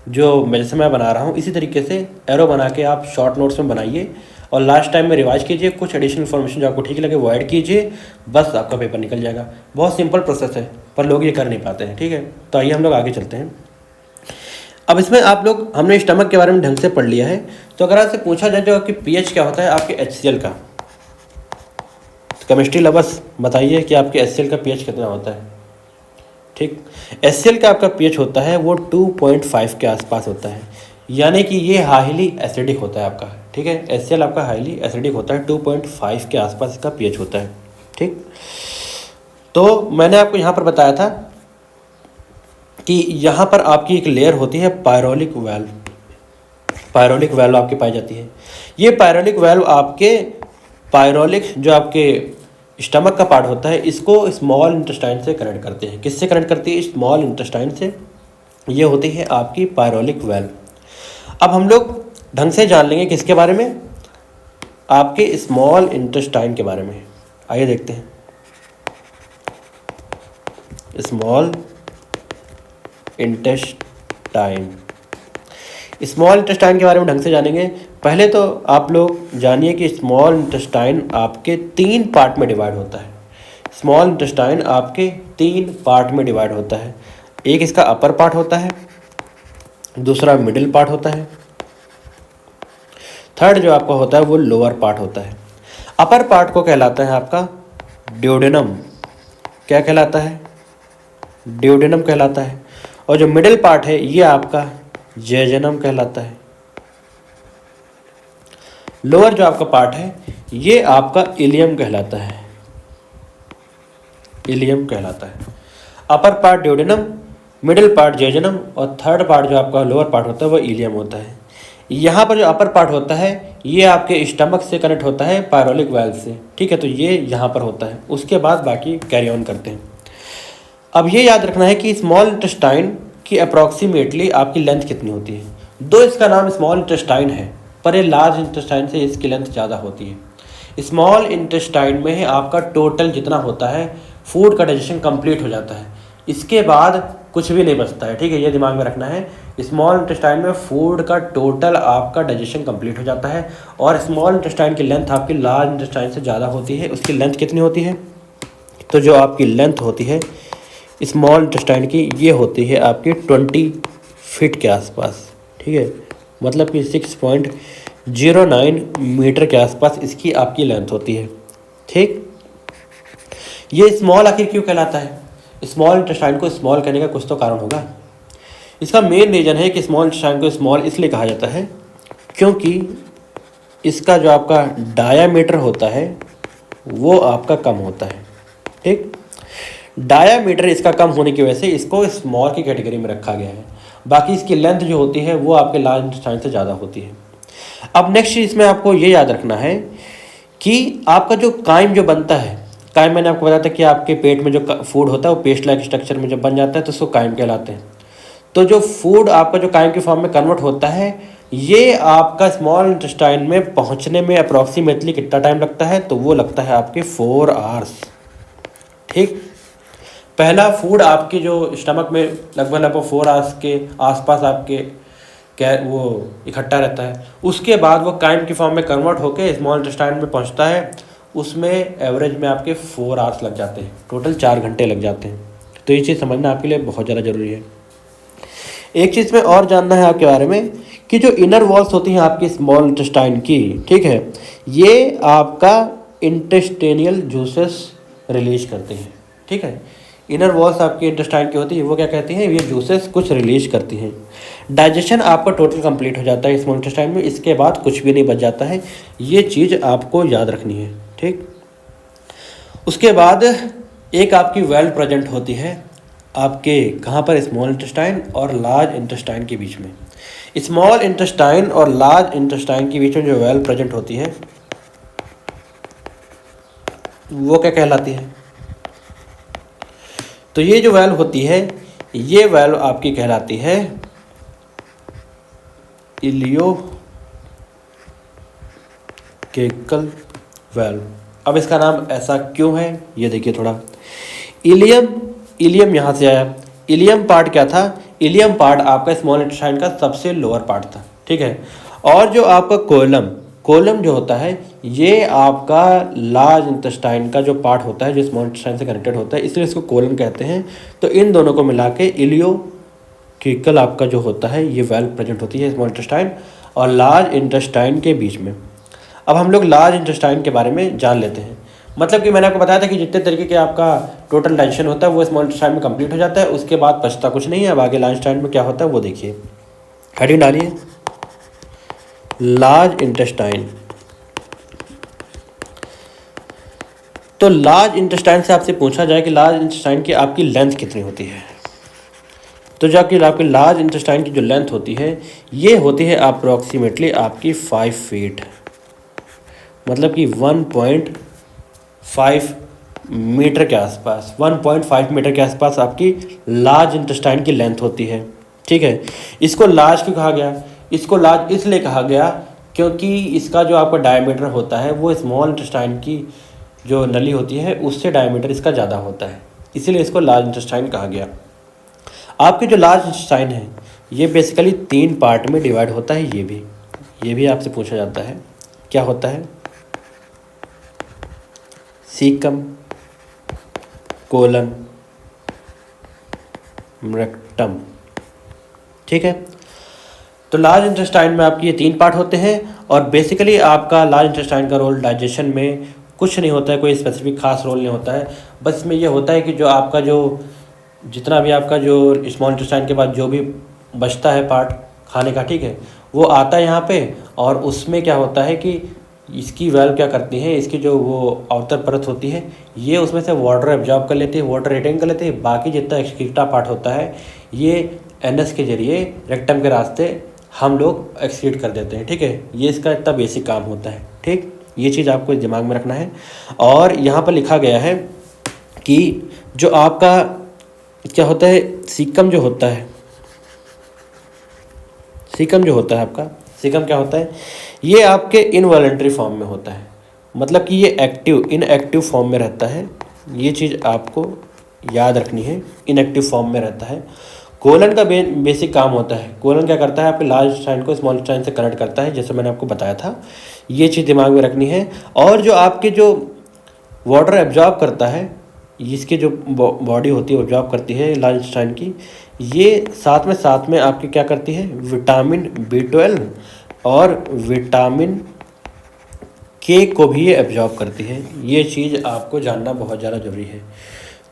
जो जैसे मैं बना रहा हूँ इसी तरीके से एरो बना के आप शॉर्ट नोट्स में बनाइए और लास्ट टाइम में रिवाइज कीजिए, कुछ एडिशनल इन्फॉर्मेशन जो आपको ठीक लगे वो ऐड कीजिए, बस आपका पेपर निकल जाएगा। बहुत सिंपल प्रोसेस है पर लोग ये कर नहीं पाते हैं। ठीक है, तो आइए हम लोग आगे चलते हैं। अब इसमें आप लोग, हमने स्टमक के बारे में ढंग से पढ़ लिया है, तो अगर आपसे पूछा जाए जो आपकी पीएच क्या होता है आपके HCl का, केमिस्ट्री लवर्स बताइए कि आपके HCl का पीएच कितना होता है। ठीक, HCl का आपका पीएच होता है वो 2.5 के आसपास होता है, यानी कि ये हाईली एसिडिक होता है आपका। ठीक है, HCl आपका हाईली एसिडिक होता है, 2.5 के आसपास इसका पीएच होता है। ठीक, तो मैंने आपको यहाँ पर बताया था कि यहाँ पर आपकी एक लेयर होती है पायरोलिक वाल्व। पायरोलिक वाल्व आपकी पाई जाती है। ये पायरोलिक वाल्व आपके पायरोलिक जो आपके स्टमक का पार्ट होता है इसको स्मॉल इंटेस्टाइन से कनेक्ट करते हैं। किससे कनेक्ट करती है? स्मॉल इंटेस्टाइन से। ये होती है आपकी पायरोलिक वाल्व। अब हम लोग ढंग से जान लेंगे किसके बारे में, आपके स्मॉल इंटेस्टाइन के बारे में। आइए देखते हैं। स्मॉल इंटेस्टाइन, स्मॉल इंटेस्टाइन के बारे में ढंग से जानेंगे। पहले तो आप लोग जानिए कि स्मॉल इंटेस्टाइन आपके 3 पार्ट में डिवाइड होता है। स्मॉल इंटेस्टाइन आपके 3 पार्ट में डिवाइड होता है। एक इसका अपर पार्ट होता है, दूसरा मिडिल पार्ट होता है, थर्ड जो आपका होता है वो लोअर पार्ट होता है। अपर पार्ट को कहलाता है आपका ड्यूडेनम। क्या कहलाता है? ड्यूडेनम कहलाता है। और जो मिडिल पार्ट है ये आपका जेजनम कहलाता है। लोअर जो आपका पार्ट है ये आपका इलियम कहलाता है। इलियम कहलाता है। Upper part duodenum, middle part jejunum और थर्ड पार्ट जो आपका लोअर पार्ट होता है वो इलियम होता है। यहाँ पर जो अपर पार्ट होता है ये आपके स्टमक से कनेक्ट होता है पायरोलिक वाल्व से। ठीक है, तो ये यहाँ पर होता है। उसके बाद बाकी कैरी ऑन करते हैं। अब ये याद रखना है कि स्मॉल इंटेस्टाइन की अप्रॉक्सीमेटली आपकी लेंथ कितनी होती है। दो इसका नाम स्मॉल इंटेस्टाइन है पर ये लार्ज इंटेस्टाइन से इसकी लेंथ ज़्यादा होती है। स्मॉल इंटेस्टाइन में आपका टोटल जितना होता है फूड का डाइजेशन कंप्लीट हो जाता है, इसके बाद कुछ भी नहीं बचता है। ठीक है, ये दिमाग में रखना है। स्मॉल इंटेस्टाइन में फूड का टोटल आपका डाइजेशन कंप्लीट हो जाता है और स्मॉल इंटेस्टाइन की लेंथ आपकी लार्ज इंटेस्टाइन से ज़्यादा होती है। उसकी लेंथ कितनी होती है? तो जो आपकी लेंथ होती है स्मॉल इंटेस्टाइन की ये होती है आपकी 20 फीट के आसपास। ठीक है, मतलब कि 6.09 मीटर के आसपास इसकी आपकी लेंथ होती है। ठीक, ये स्मॉल आखिर क्यों कहलाता है? स्मॉल इंटेस्टाइन को स्मॉल कहने का कुछ तो कारण होगा। इसका मेन रीज़न है कि स्मॉल इंटेस्टाइन को स्मॉल इसलिए कहा जाता है क्योंकि इसका जो आपका डायामीटर होता है वो आपका कम होता है। ठीक, डायामीटर इसका कम होने की वजह से इसको स्मॉल की कैटेगरी में रखा गया है। बाकी इसकी लेंथ जो होती है वो आपके लार्ज इंटेस्टाइन से ज़्यादा होती है। अब नेक्स्ट इसमें आपको ये याद रखना है कि आपका जो काइम जो बनता है, काइम मैंने आपको बताया था कि आपके पेट में जो फूड होता है वो पेस्ट लाइक स्ट्रक्चर में जब बन जाता है तो उसको काइम कहलाते हैं। तो जो फूड आपका जो काइम के फॉर्म में कन्वर्ट होता है ये आपका स्मॉल इंटेस्टाइन में पहुंचने में अप्रॉक्सीमेटली कितना टाइम लगता है? तो वो लगता है आपके 4 आवर्स। ठीक, पहला फूड आपके जो स्टमक में लगभग 4 आवर्स के आसपास आपके क्या वो इकट्ठा रहता है। उसके बाद वो काइम की फॉर्म में कन्वर्ट होकर स्मॉल इंटेस्टाइन में पहुंचता है। उसमें एवरेज में आपके 4 आवर्स लग जाते हैं, टोटल 4 घंटे लग जाते हैं। तो ये चीज़ समझना आपके लिए बहुत ज़्यादा ज़रूरी है। एक चीज़ में और जानना है आपके बारे में कि जो इनर वॉल्स होती हैं आपकी स्मॉल इंटेस्टाइन की, ठीक है, ये आपका इंटेस्टेनियल जूसेस रिलीज करती हैं, ठीक है। इनर वॉल्स आपकी इंटेस्टाइन की होती है, वो क्या कहती हैं, ये जूसेस कुछ रिलीज करती हैं। डाइजेशन आपका टोटल कंप्लीट हो जाता है स्मॉल इंटेस्टाइन में, इसके बाद कुछ भी नहीं बच जाता है, ये चीज़ आपको याद रखनी है, ठीक। उसके बाद एक आपकी वेल प्रेजेंट होती है आपके कहाँ पर, स्मॉल इंटेस्टाइन और लार्ज इंटेस्टाइन के बीच में। स्मॉल इंटेस्टाइन और लार्ज इंटेस्टाइन के बीच में जो वेल प्रेजेंट होती है वो क्या कहलाती है, तो ये जो वेल होती है ये वेल आपकी कहलाती है इलियोकेकल वेल। अब इसका नाम ऐसा क्यों है ये देखिए थोड़ा। इलियम यहाँ से आया। इलियम पार्ट क्या था, इलियम पार्ट आपका स्मॉल इंटेस्टाइन का सबसे लोअर पार्ट था, ठीक है। और जो आपका कोलम जो होता है ये आपका लार्ज इंटेस्टाइन का जो पार्ट होता है जो स्मॉल इंटेस्टाइन से कनेक्टेड होता है, इसलिए इसको कोलम कहते हैं। तो इन दोनों को मिला के इलियोकेकल आपका जो होता है ये वेल प्रेजेंट होती है स्मॉल इंटेस्टाइन और लार्ज इंटेस्टाइन के बीच में। अब हम लोग लार्ज इंटेस्टाइन के बारे में जान लेते हैं। मतलब कि मैंने आपको बताया था कि जितने तरीके के आपका टोटल डाइजेशन होता है वो स्मॉल इंटेस्टाइन में कंप्लीट हो जाता है, उसके बाद बचता कुछ नहीं है। अब आगे लार्ज इंटेस्टाइन में क्या होता है वो देखिए, हेडिंग डालिए लार्ज इंटेस्टाइन। तो लार्ज इंटेस्टाइन से आपसे पूछा जाए कि लार्ज इंटेस्टाइन की आपकी लेंथ कितनी होती है, तो जो आपकी लार्ज इंटेस्टाइन की जो लेंथ होती है ये होती है अप्रॉक्सीमेटली आपकी 5 फीट, मतलब कि 1.5 मीटर के आसपास, 1.5 मीटर के आसपास आपकी लार्ज इंटेस्टाइन की लेंथ होती है, ठीक है। इसको लार्ज क्यों कहा गया, इसको लार्ज इसलिए कहा गया क्योंकि इसका जो आपका डायमीटर होता है वो स्मॉल इंटेस्टाइन की जो नली होती है उससे डायमीटर इसका ज़्यादा होता है, इसीलिए इसको लार्ज इंटेस्टाइन कहा गया। आपके जो लार्ज इंटेस्टाइन है ये बेसिकली 3 पार्ट में डिवाइड होता है। ये भी आपसे पूछा जाता है, क्या होता है, सीकम, कोलन, रेक्टम, ठीक है। तो लार्ज इंटेस्टाइन में आपकी ये 3 पार्ट होते हैं और बेसिकली आपका लार्ज इंटेस्टाइन का रोल डाइजेशन में कुछ नहीं होता है, कोई स्पेसिफिक खास रोल नहीं होता है। बस इसमें ये होता है कि जो आपका जो जितना भी आपका जो स्मॉल इंटेस्टाइन के बाद जो भी बचता है पार्ट खाने का, ठीक है, वो आता है यहाँ पे और उसमें क्या होता है कि इसकी वेल्व क्या करती है, इसकी जो वो आउटर परत होती है ये उसमें से वाटर एब्जॉर्ब कर लेती है, वाटर रिटेन कर लेती है। बाकी जितना एक्सक्रीटा पार्ट होता है ये एनएस के जरिए रेक्टम के रास्ते हम लोग एक्सक्रीट कर देते हैं, ठीक है। ये इसका इतना बेसिक काम होता है, ठीक। ये चीज़ आपको दिमाग में रखना है। और यहाँ पर लिखा गया है कि जो आपका क्या होता है, सीकम जो होता है आपका सीकम क्या होता है, ये आपके इनवॉलंटरी फॉर्म में होता है, मतलब कि ये इनएक्टिव फॉर्म में रहता है। ये चीज़ आपको याद रखनी है, इनएक्टिव फॉर्म में रहता है। कोलन का बेसिक काम होता है, कोलन क्या करता है, आपके लार्ज इंटेस्टाइन को स्मॉल इंटेस्टाइन से कनेक्ट करता है, जैसे मैंने आपको बताया था। ये चीज़ दिमाग में रखनी है। और जो आपके जो वाटर एब्जॉर्ब करता है, इसकी जो बॉडी होती है एब्जॉर्ब करती है लार्ज इंटेस्टाइन की, ये साथ में आपकी क्या करती है, विटामिन B12 और विटामिन K को भी ये एब्जॉर्ब करती है। ये चीज़ आपको जानना बहुत ज़्यादा ज़रूरी है।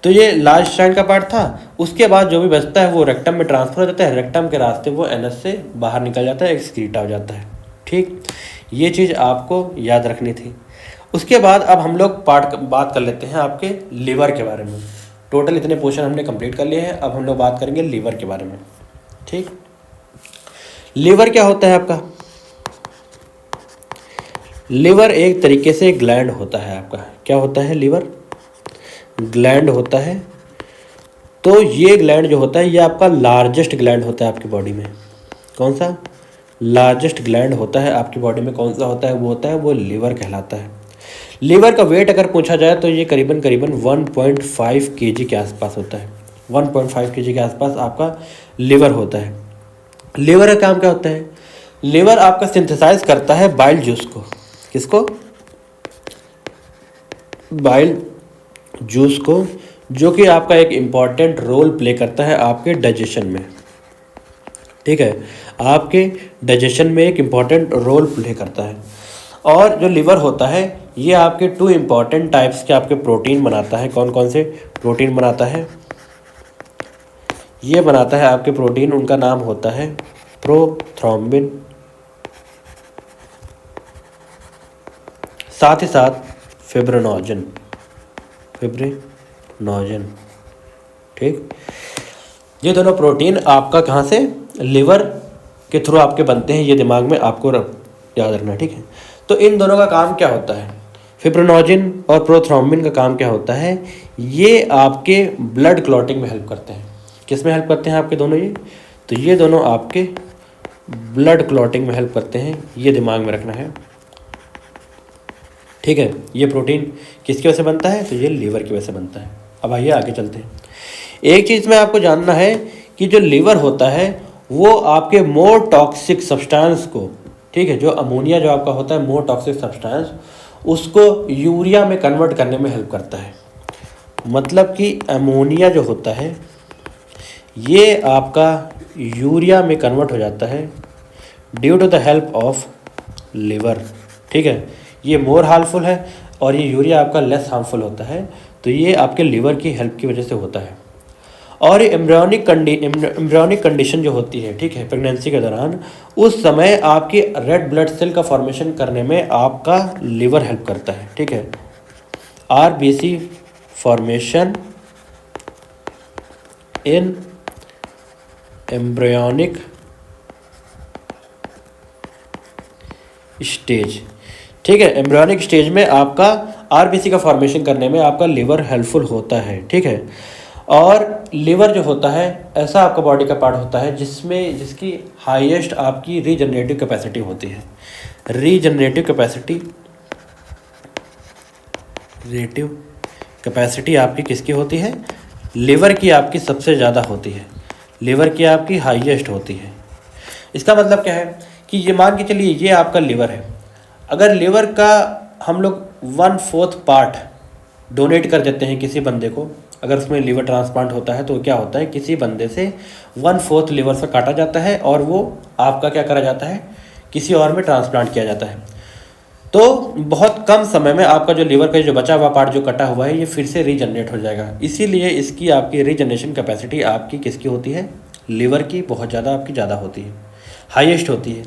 तो ये लार्ज इंटेस्टाइन का पार्ट था। उसके बाद जो भी बचता है वो रेक्टम में ट्रांसफर हो जाता है, रेक्टम के रास्ते वो एनएस से बाहर निकल जाता है, एक्सक्रीट हो जाता है, ठीक। ये चीज़ आपको याद रखनी थी। उसके बाद अब हम लोग बात कर लेते हैं आपके लीवर के बारे में। टोटल इतने पोर्शन हमने कंप्लीट कर लिए हैं, अब हम लोग बात करेंगे लीवर के बारे में, ठीक। लीवर क्या होता है आपका, लीवर एक तरीके से ग्लैंड होता है आपका। क्या होता है, लीवर ग्लैंड होता है। तो ये ग्लैंड जो होता है ये आपका लार्जेस्ट ग्लैंड होता है आपकी बॉडी में। कौन सा लार्जेस्ट ग्लैंड होता है आपकी बॉडी में, कौन सा होता है, वो लीवर कहलाता है। लीवर का वेट अगर पूछा जाए तो ये करीबन 1.5 kg के आसपास होता है। 1.5 kg के आसपास आपका लीवर होता है। लीवर का काम क्या होता है, लीवर आपका सिंथेसाइज करता है बाइल जूस को। किसको, बाइल जूस को, जो कि आपका एक इम्पॉर्टेंट रोल प्ले करता है आपके डाइजेशन में, ठीक है, आपके डाइजेशन में एक इम्पॉर्टेंट रोल प्ले करता है। और जो लिवर होता है ये आपके 2 इम्पॉर्टेंट टाइप्स के आपके प्रोटीन बनाता है। कौन कौन से प्रोटीन बनाता है? ये बनाता है आपके प्रोटीन, उनका नाम होता है प्रोथ्रोम्बिन, साथ ही साथ फिब्रिनोजन। ठीक, ये दोनों प्रोटीन आपका कहाँ से? लिवर के थ्रू आपके बनते हैं। ये दिमाग में आपको याद रखना है। ठीक है, तो इन दोनों का काम क्या होता है? फिब्रिनोजन और प्रोथ्रोम्बिन का काम क्या होता है? ये आपके ब्लड क्लॉटिंग में हेल्प करते हैं। किस में हेल्प करते हैं आपके दोनों? ये तो ये दोनों आपके ब्लड क्लॉटिंग में हेल्प करते हैं, ये दिमाग में रखना है। ठीक है, ये प्रोटीन किसकी वजह से बनता है? तो ये लीवर की वजह से बनता है। अब आइए आगे चलते हैं। एक चीज़ में आपको जानना है कि जो लीवर होता है वो आपके मोर टॉक्सिक सब्सटेंस को, ठीक है, जो अमोनिया जो आपका होता है मोर टॉक्सिक सब्सटेंस, उसको यूरिया में कन्वर्ट करने में हेल्प करता है। मतलब कि अमोनिया जो होता है ये आपका यूरिया में कन्वर्ट हो जाता है due to the help of liver. ठीक है, ये मोर हार्मफुल है और ये यूरिया आपका लेस हार्मफुल होता है। तो ये आपके लिवर की हेल्प की वजह से होता है। और ये एम्ब्रियोनिक कंडीशन जो होती है, ठीक है, प्रेगनेंसी के दौरान, उस समय आपकी रेड ब्लड सेल का फॉर्मेशन करने में आपका लिवर हेल्प करता है। ठीक है, RBC फॉर्मेशन इन एम्ब्रियोनिक स्टेज। ठीक है, एम्ब्रियोनिक स्टेज में आपका RBC का फॉर्मेशन करने में आपका लिवर हेल्पफुल होता है। ठीक है, और लिवर जो होता है ऐसा आपका बॉडी का पार्ट होता है जिसकी हाईएस्ट आपकी रीजनरेटिव कैपेसिटी होती है। रीजनरेटिव कैपेसिटी आपकी किसकी होती है? लिवर की आपकी सबसे ज़्यादा होती है, लिवर की आपकी हाईएस्ट होती है। इसका मतलब क्या है कि ये मान के चलिए ये आपका लिवर है। अगर लिवर का हम लोग 1/4 पार्ट डोनेट कर देते हैं किसी बंदे को, अगर उसमें लिवर ट्रांसप्लांट होता है तो क्या होता है, किसी बंदे से 1/4 लिवर से काटा जाता है और वो आपका क्या करा जाता है, किसी और में ट्रांसप्लांट किया जाता है। तो बहुत कम समय में आपका जो लिवर का जो बचा हुआ पार्ट जो कटा हुआ है ये फिर से रीजनरेट हो जाएगा। इसीलिए इसकी आपकी रीजनरेशन कैपेसिटी आपकी किसकी होती है? लिवर की बहुत ज़्यादा आपकी ज़्यादा होती है, हाईएस्ट होती है।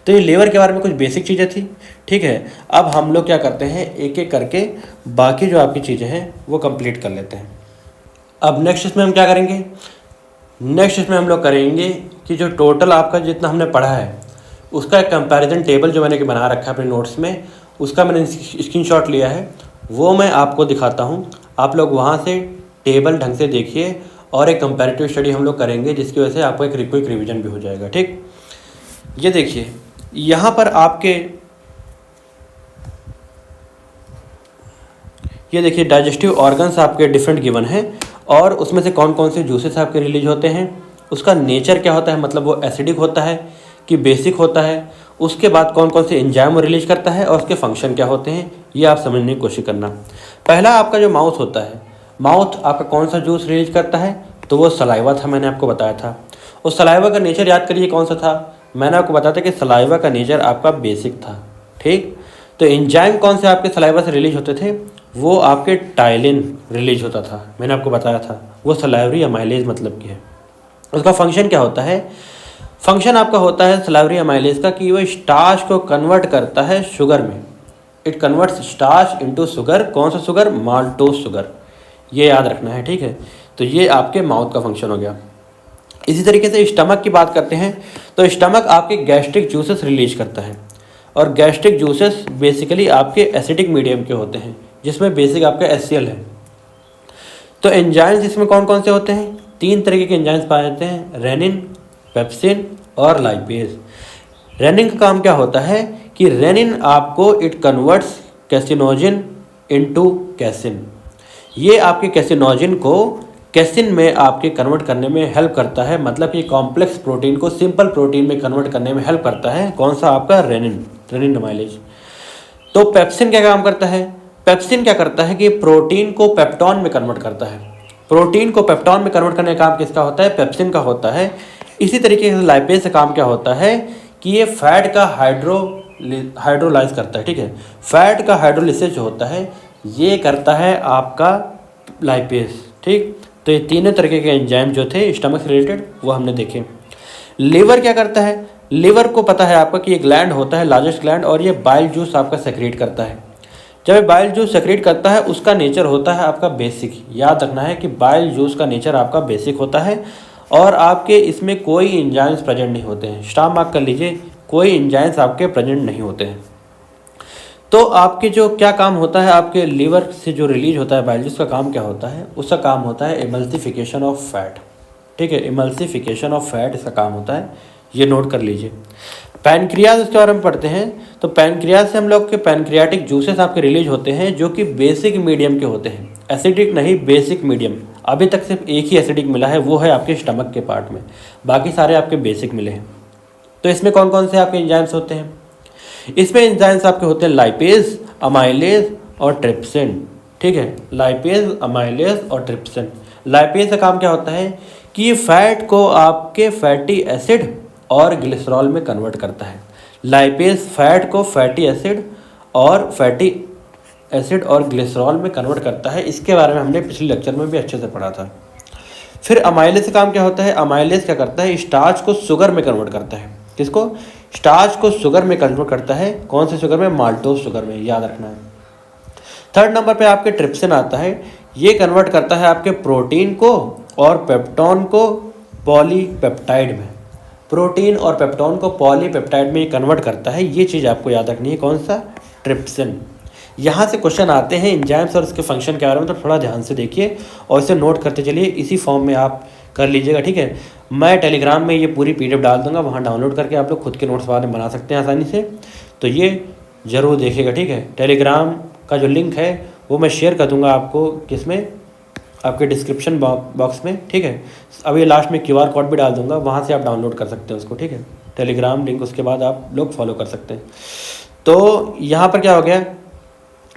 तो ये लिवर के बारे में कुछ बेसिक चीज़ें थी। ठीक है, अब हम लोग क्या करते हैं, एक एक करके बाकी जो आपकी चीज़ें हैं वो कंप्लीट कर लेते हैं। अब नेक्स्ट इसमें हम क्या करेंगे? नेक्स्ट इसमें हम लोग करेंगे कि जो टोटल आपका जितना हमने पढ़ा है उसका एक कंपैरिजन टेबल जो मैंने कि बना रखा है अपने नोट्स में, उसका मैंने स्क्रीनशॉट लिया है, वो मैं आपको दिखाता हूँ। आप लोग वहाँ से टेबल ढंग से देखिए और एक कंपैरेटिव स्टडी हम लोग करेंगे जिसकी वजह से आपको एक क्विक रिवीजन भी हो जाएगा। ठीक, ये देखिए यहाँ पर आपके ये देखिए डाइजेस्टिव ऑर्गन्स आपके डिफरेंट गिवन हैं और उसमें से कौन कौन से जूसेस आपके रिलीज होते हैं, उसका नेचर क्या होता है, मतलब वो एसिडिक होता है कि बेसिक होता है, उसके बाद कौन कौन से एंजाइम वो रिलीज करता है और उसके फंक्शन क्या होते हैं, ये आप समझने की कोशिश करना। पहला आपका जो माउथ होता है, माउथ आपका कौन सा जूस रिलीज करता है, तो वो सलाइवा था, मैंने आपको बताया था। उस सलाइवा का नेचर याद करिए कौन सा था, मैंने आपको बताया था कि सलाइवा का नेचर आपका बेसिक था। ठीक, तो एंजाइम कौन से आपके सलाइवा से रिलीज होते थे, वो आपके टाइलिन रिलीज होता था, मैंने आपको बताया था, वो सलाइवरी अमाइलेज मतलब की है। उसका फंक्शन क्या होता है, फंक्शन आपका होता है सलाइवरी अमाइलेज का कि वो स्टार्च को कन्वर्ट करता है शुगर में। It converts starch into sugar, कौन सा शुगर, माल्टोज शुगर, ये याद रखना है। ठीक है, तो ये आपके माउथ का फंक्शन हो गया। इसी तरीके से स्टमक की बात करते हैं तो स्टमक आपके गैस्ट्रिक जूसेस रिलीज करता है और गैस्ट्रिक जूसेस बेसिकली आपके एसिडिक मीडियम के होते हैं जिसमें बेसिक आपका HCl है। तो एंजाइम्स इसमें कौन कौन से होते हैं, 3 तरीके के एंजाइम्स पाए जाते हैं, रेनिन, पेप्सिन और लाइपेज। रेनिन का काम क्या होता है कि रेनिन आपको इट कन्वर्ट्स कैसिनोजिन इनटू कैसिन, ये आपके कैसिनोजिन को कैसिन में आपके कन्वर्ट करने में हेल्प करता है, मतलब कि कॉम्प्लेक्स प्रोटीन को सिंपल प्रोटीन में कन्वर्ट करने में हेल्प करता है। कौन सा आपका, रेनिन अमाइलेज। तो पेप्सिन क्या काम करता है, पेप्सिन क्या करता है कि प्रोटीन को पेप्टॉन में कन्वर्ट करता है। प्रोटीन को पेप्टॉन में कन्वर्ट करने का काम किसका होता है, पेप्सिन का होता है। इसी तरीके से लाइपेज का काम क्या होता है कि ये फैट का हाइड्रोलाइज करता है, ठीक है। फैट का हाइड्रोलिसिस जो होता है ये करता है आपका लाइपेज, ठीक। तो ये तीनों तरीके के एंजाइम जो थे स्टमक से रिलेटेड वो हमने देखे। लीवर क्या करता है? लीवर को पता है आपका कि ये ग्लैंड होता है, लार्जेस्ट ग्लैंड, और ये बाइल जूस आपका सेक्रेट करता है। जब ये बाइल जूस सेक्रेट करता है उसका नेचर होता है आपका बेसिक। याद रखना है कि बाइल जूस का नेचर आपका बेसिक होता है और आपके इसमें कोई एंजाइम्स प्रेजेंट नहीं होते हैं। स्टार मार्क कर लीजिए, कोई एंजाइम्स आपके प्रेजेंट नहीं होते हैं। तो आपके जो क्या काम होता है, आपके लीवर से जो रिलीज होता है बाइल जूस का काम क्या होता है? उसका काम होता है इमल्सिफिकेशन ऑफ फैट, ठीक है। इमल्सिफिकेशन ऑफ फैट इसका काम होता है, ये नोट कर लीजिए। पैनक्रियाज इसके बारे में पढ़ते हैं तो पैनक्रियाज से हम लोग के पैनक्रियाटिक जूसेस आपके रिलीज होते हैं जो कि बेसिक मीडियम के होते हैं, एसिडिक नहीं, बेसिक मीडियम। अभी तक सिर्फ एक ही एसिडिक मिला है, वो है आपके स्टमक के पार्ट में, बाकी सारे आपके बेसिक मिले हैं। तो इसमें कौन कौन से आपके एंजाइम्स होते हैं? इसमें एंजाइम्स आपके होते हैं लाइपेज, अमाइलेज और ट्रिप्सिन, ठीक है। लाइपेज, अमाइलेज और ट्रिप्सिन। लाइपेज का काम क्या होता है कि ये फैट को आपके फैटी एसिड और ग्लिसरॉल में कन्वर्ट करता है। लाइपेज फैट को फैटी एसिड और ग्लिसरॉल में कन्वर्ट करता है। इसके बारे में हमने पिछले लेक्चर में भी अच्छे से पढ़ा था। फिर अमाइलेज का काम क्या होता है? अमाइलेज क्या करता है? स्टार्च को शुगर में कन्वर्ट करता है। किसको? स्टार्च को शुगर में कन्वर्ट करता है। कौन से शुगर में? माल्टोज शुगर में, याद रखना है। थर्ड नंबर पे आपके ट्रिप्सिन आता है। ये कन्वर्ट करता है आपके प्रोटीन को और पेप्टोन को पॉलीपेप्टाइड में। प्रोटीन और पेप्टोन को पॉलीपेप्टाइड में कन्वर्ट करता है। ये चीज़ आपको याद रखनी है। कौन सा? ट्रिप्सिन। यहाँ से क्वेश्चन आते हैं एंजाइम्स और उसके फंक्शन के बारे में, तो थोड़ा ध्यान से देखिए और इसे नोट करते चलिए। इसी फॉर्म में आप कर लीजिएगा, ठीक है। मैं टेलीग्राम में ये पूरी PDF डाल दूंगा, वहाँ डाउनलोड करके आप लोग खुद के नोट्स बाद में बना सकते हैं आसानी से। तो ये ज़रूर देखिएगा, ठीक है। टेलीग्राम का जो लिंक है वो मैं शेयर कर दूँगा आपको, किसमें? आपके डिस्क्रिप्शन बॉक्स में, ठीक है। अभी लास्ट में QR कोड भी डाल दूंगा, वहाँ से आप डाउनलोड कर सकते हैं उसको, ठीक है। टेलीग्राम लिंक, उसके बाद आप लोग फॉलो कर सकते हैं। तो यहाँ पर क्या हो गया?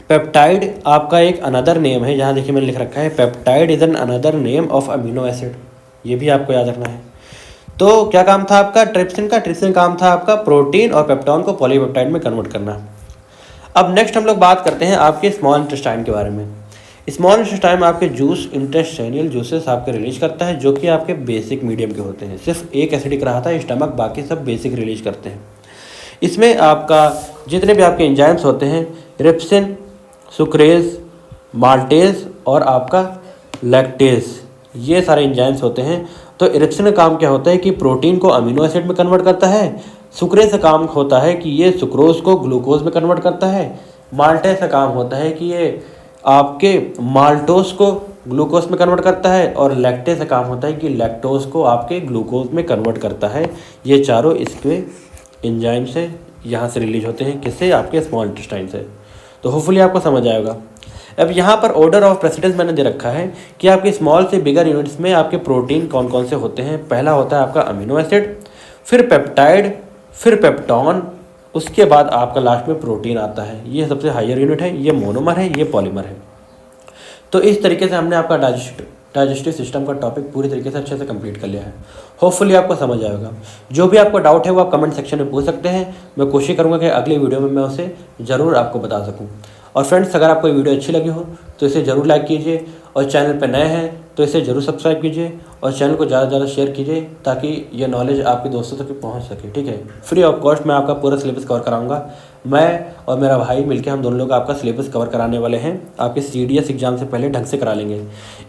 पेप्टाइड आपका एक अनदर नेम है। यहाँ देखिए मैंने लिख रखा है peptide is an another name of amino acid. ये भी आपको याद रखना है। तो क्या काम था आपका ट्रिप्सिन का? ट्रिप्सिन काम था आपका प्रोटीन और पेप्टोन को पॉलीपेप्टाइड में कन्वर्ट करना। अब नेक्स्ट हम लोग बात करते हैं आपके स्मॉल इंटेस्टाइन के बारे में। स्मॉल इंटेस्टाइन आपके जूस, इंटेस्टाइनल जूसेस आपके रिलीज करता है जो कि आपके बेसिक मीडियम के होते हैं। सिर्फ एक एसिडिक रहा था स्टमक, बाकी सब बेसिक रिलीज करते हैं। इसमें आपका जितने भी आपके एंजाइम्स होते हैं, रिप्सिन, सुक्रेज, माल्टेज और आपका लैक्टेज, ये सारे एंजाइम्स होते हैं। तो रिप्सिन का काम क्या होता है कि प्रोटीन को अमीनो एसिड में कन्वर्ट करता है। सुक्रेज का काम होता है कि ये सुक्रोज को ग्लूकोज में कन्वर्ट करता है। माल्टेज का काम होता है कि ये आपके माल्टोज को ग्लूकोज में कन्वर्ट करता है। और लैक्टेज का काम होता है कि लैक्टोज को आपके ग्लूकोज में कन्वर्ट करता है। ये चारों इसके एंजाइम से यहाँ से रिलीज होते हैं। किससे? आपके स्मॉल इंटेस्टाइन से। तो होपफुली आपको समझ आएगा। अब यहाँ पर ऑर्डर ऑफ प्रेसिडेंस मैंने दे रखा है कि आपके स्मॉल से बिगर यूनिट्स में आपके प्रोटीन कौन कौन से होते हैं। पहला होता है आपका अमीनो एसिड, फिर पेप्टाइड, फिर पेप्टोन, उसके बाद आपका लास्ट में प्रोटीन आता है। ये सबसे हायर यूनिट है, ये मोनोमर है, ये पॉलीमर है। तो इस तरीके से हमने आपका डाइजेस्टिव सिस्टम का टॉपिक पूरी तरीके से अच्छे से कंप्लीट कर लिया है। होपफुली आपको समझ आएगा। जो भी आपको डाउट है वो आप कमेंट सेक्शन में पूछ सकते हैं। मैं कोशिश करूँगा कि अगली वीडियो में मैं उसे ज़रूर आपको बता सकूँ। और फ्रेंड्स, अगर आपको ये वीडियो अच्छी लगी हो तो इसे ज़रूर लाइक कीजिए, और चैनल पर नए हैं तो इसे ज़रूर सब्सक्राइब कीजिए, और चैनल को ज़्यादा से ज़्यादा शेयर कीजिए ताकि ये नॉलेज आपके दोस्तों तक पहुंच सके, ठीक है। फ्री ऑफ कॉस्ट मैं आपका पूरा सिलेबस कवर कराऊंगा। मैं और मेरा भाई मिलकर हम दोनों लोग आपका सिलेबस कवर कराने वाले हैं। आपके CDS एग्जाम से पहले ढंग से करा लेंगे।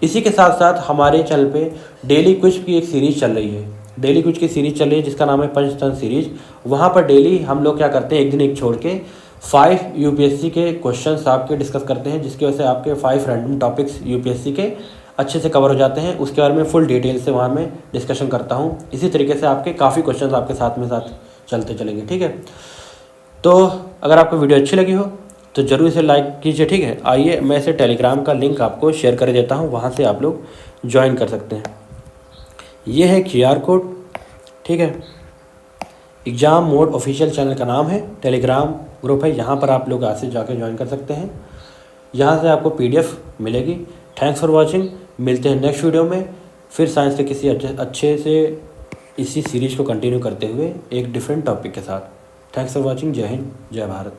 इसी के साथ साथ हमारे चैनल पे डेली क्विज की एक सीरीज़ चल रही है। डेली क्विज की सीरीज़ चल रही है जिसका नाम है पंचतंत्र सीरीज। वहाँ पर डेली हम लोग क्या करते हैं, एक दिन एक छोड़ के 5 UPSC के क्वेश्चंस आपके डिस्कस करते हैं, जिसकी वजह से आपके 5 रैंडम टॉपिक्स UPSC के अच्छे से कवर हो जाते हैं। उसके बारे में फुल डिटेल से वहाँ मैं डिस्कशन करता हूँ। इसी तरीके से आपके काफ़ी क्वेश्चंस आपके साथ चलते चलेंगे, ठीक है। तो अगर आपको वीडियो अच्छी लगी हो तो ज़रूर इसे लाइक कीजिए, ठीक है। आइए मैं इसे टेलीग्राम का लिंक आपको शेयर कर देता हूँ, वहाँ से आप लोग ज्वाइन कर सकते हैं। ये है QR कोड, ठीक है। एग्ज़ाम मोड ऑफिशियल चैनल का नाम है, टेलीग्राम ग्रुप है, यहाँ पर आप लोग आज से जाकर ज्वाइन कर सकते हैं। यहाँ से आपको PDF मिलेगी। Thanks for watching. मिलते हैं नेक्स्ट वीडियो में फिर साइंस के किसी अच्छे से इसी सीरीज को कंटिन्यू करते हुए एक डिफरेंट टॉपिक के साथ। Thanks for watching. जय हिंद, जय भारत।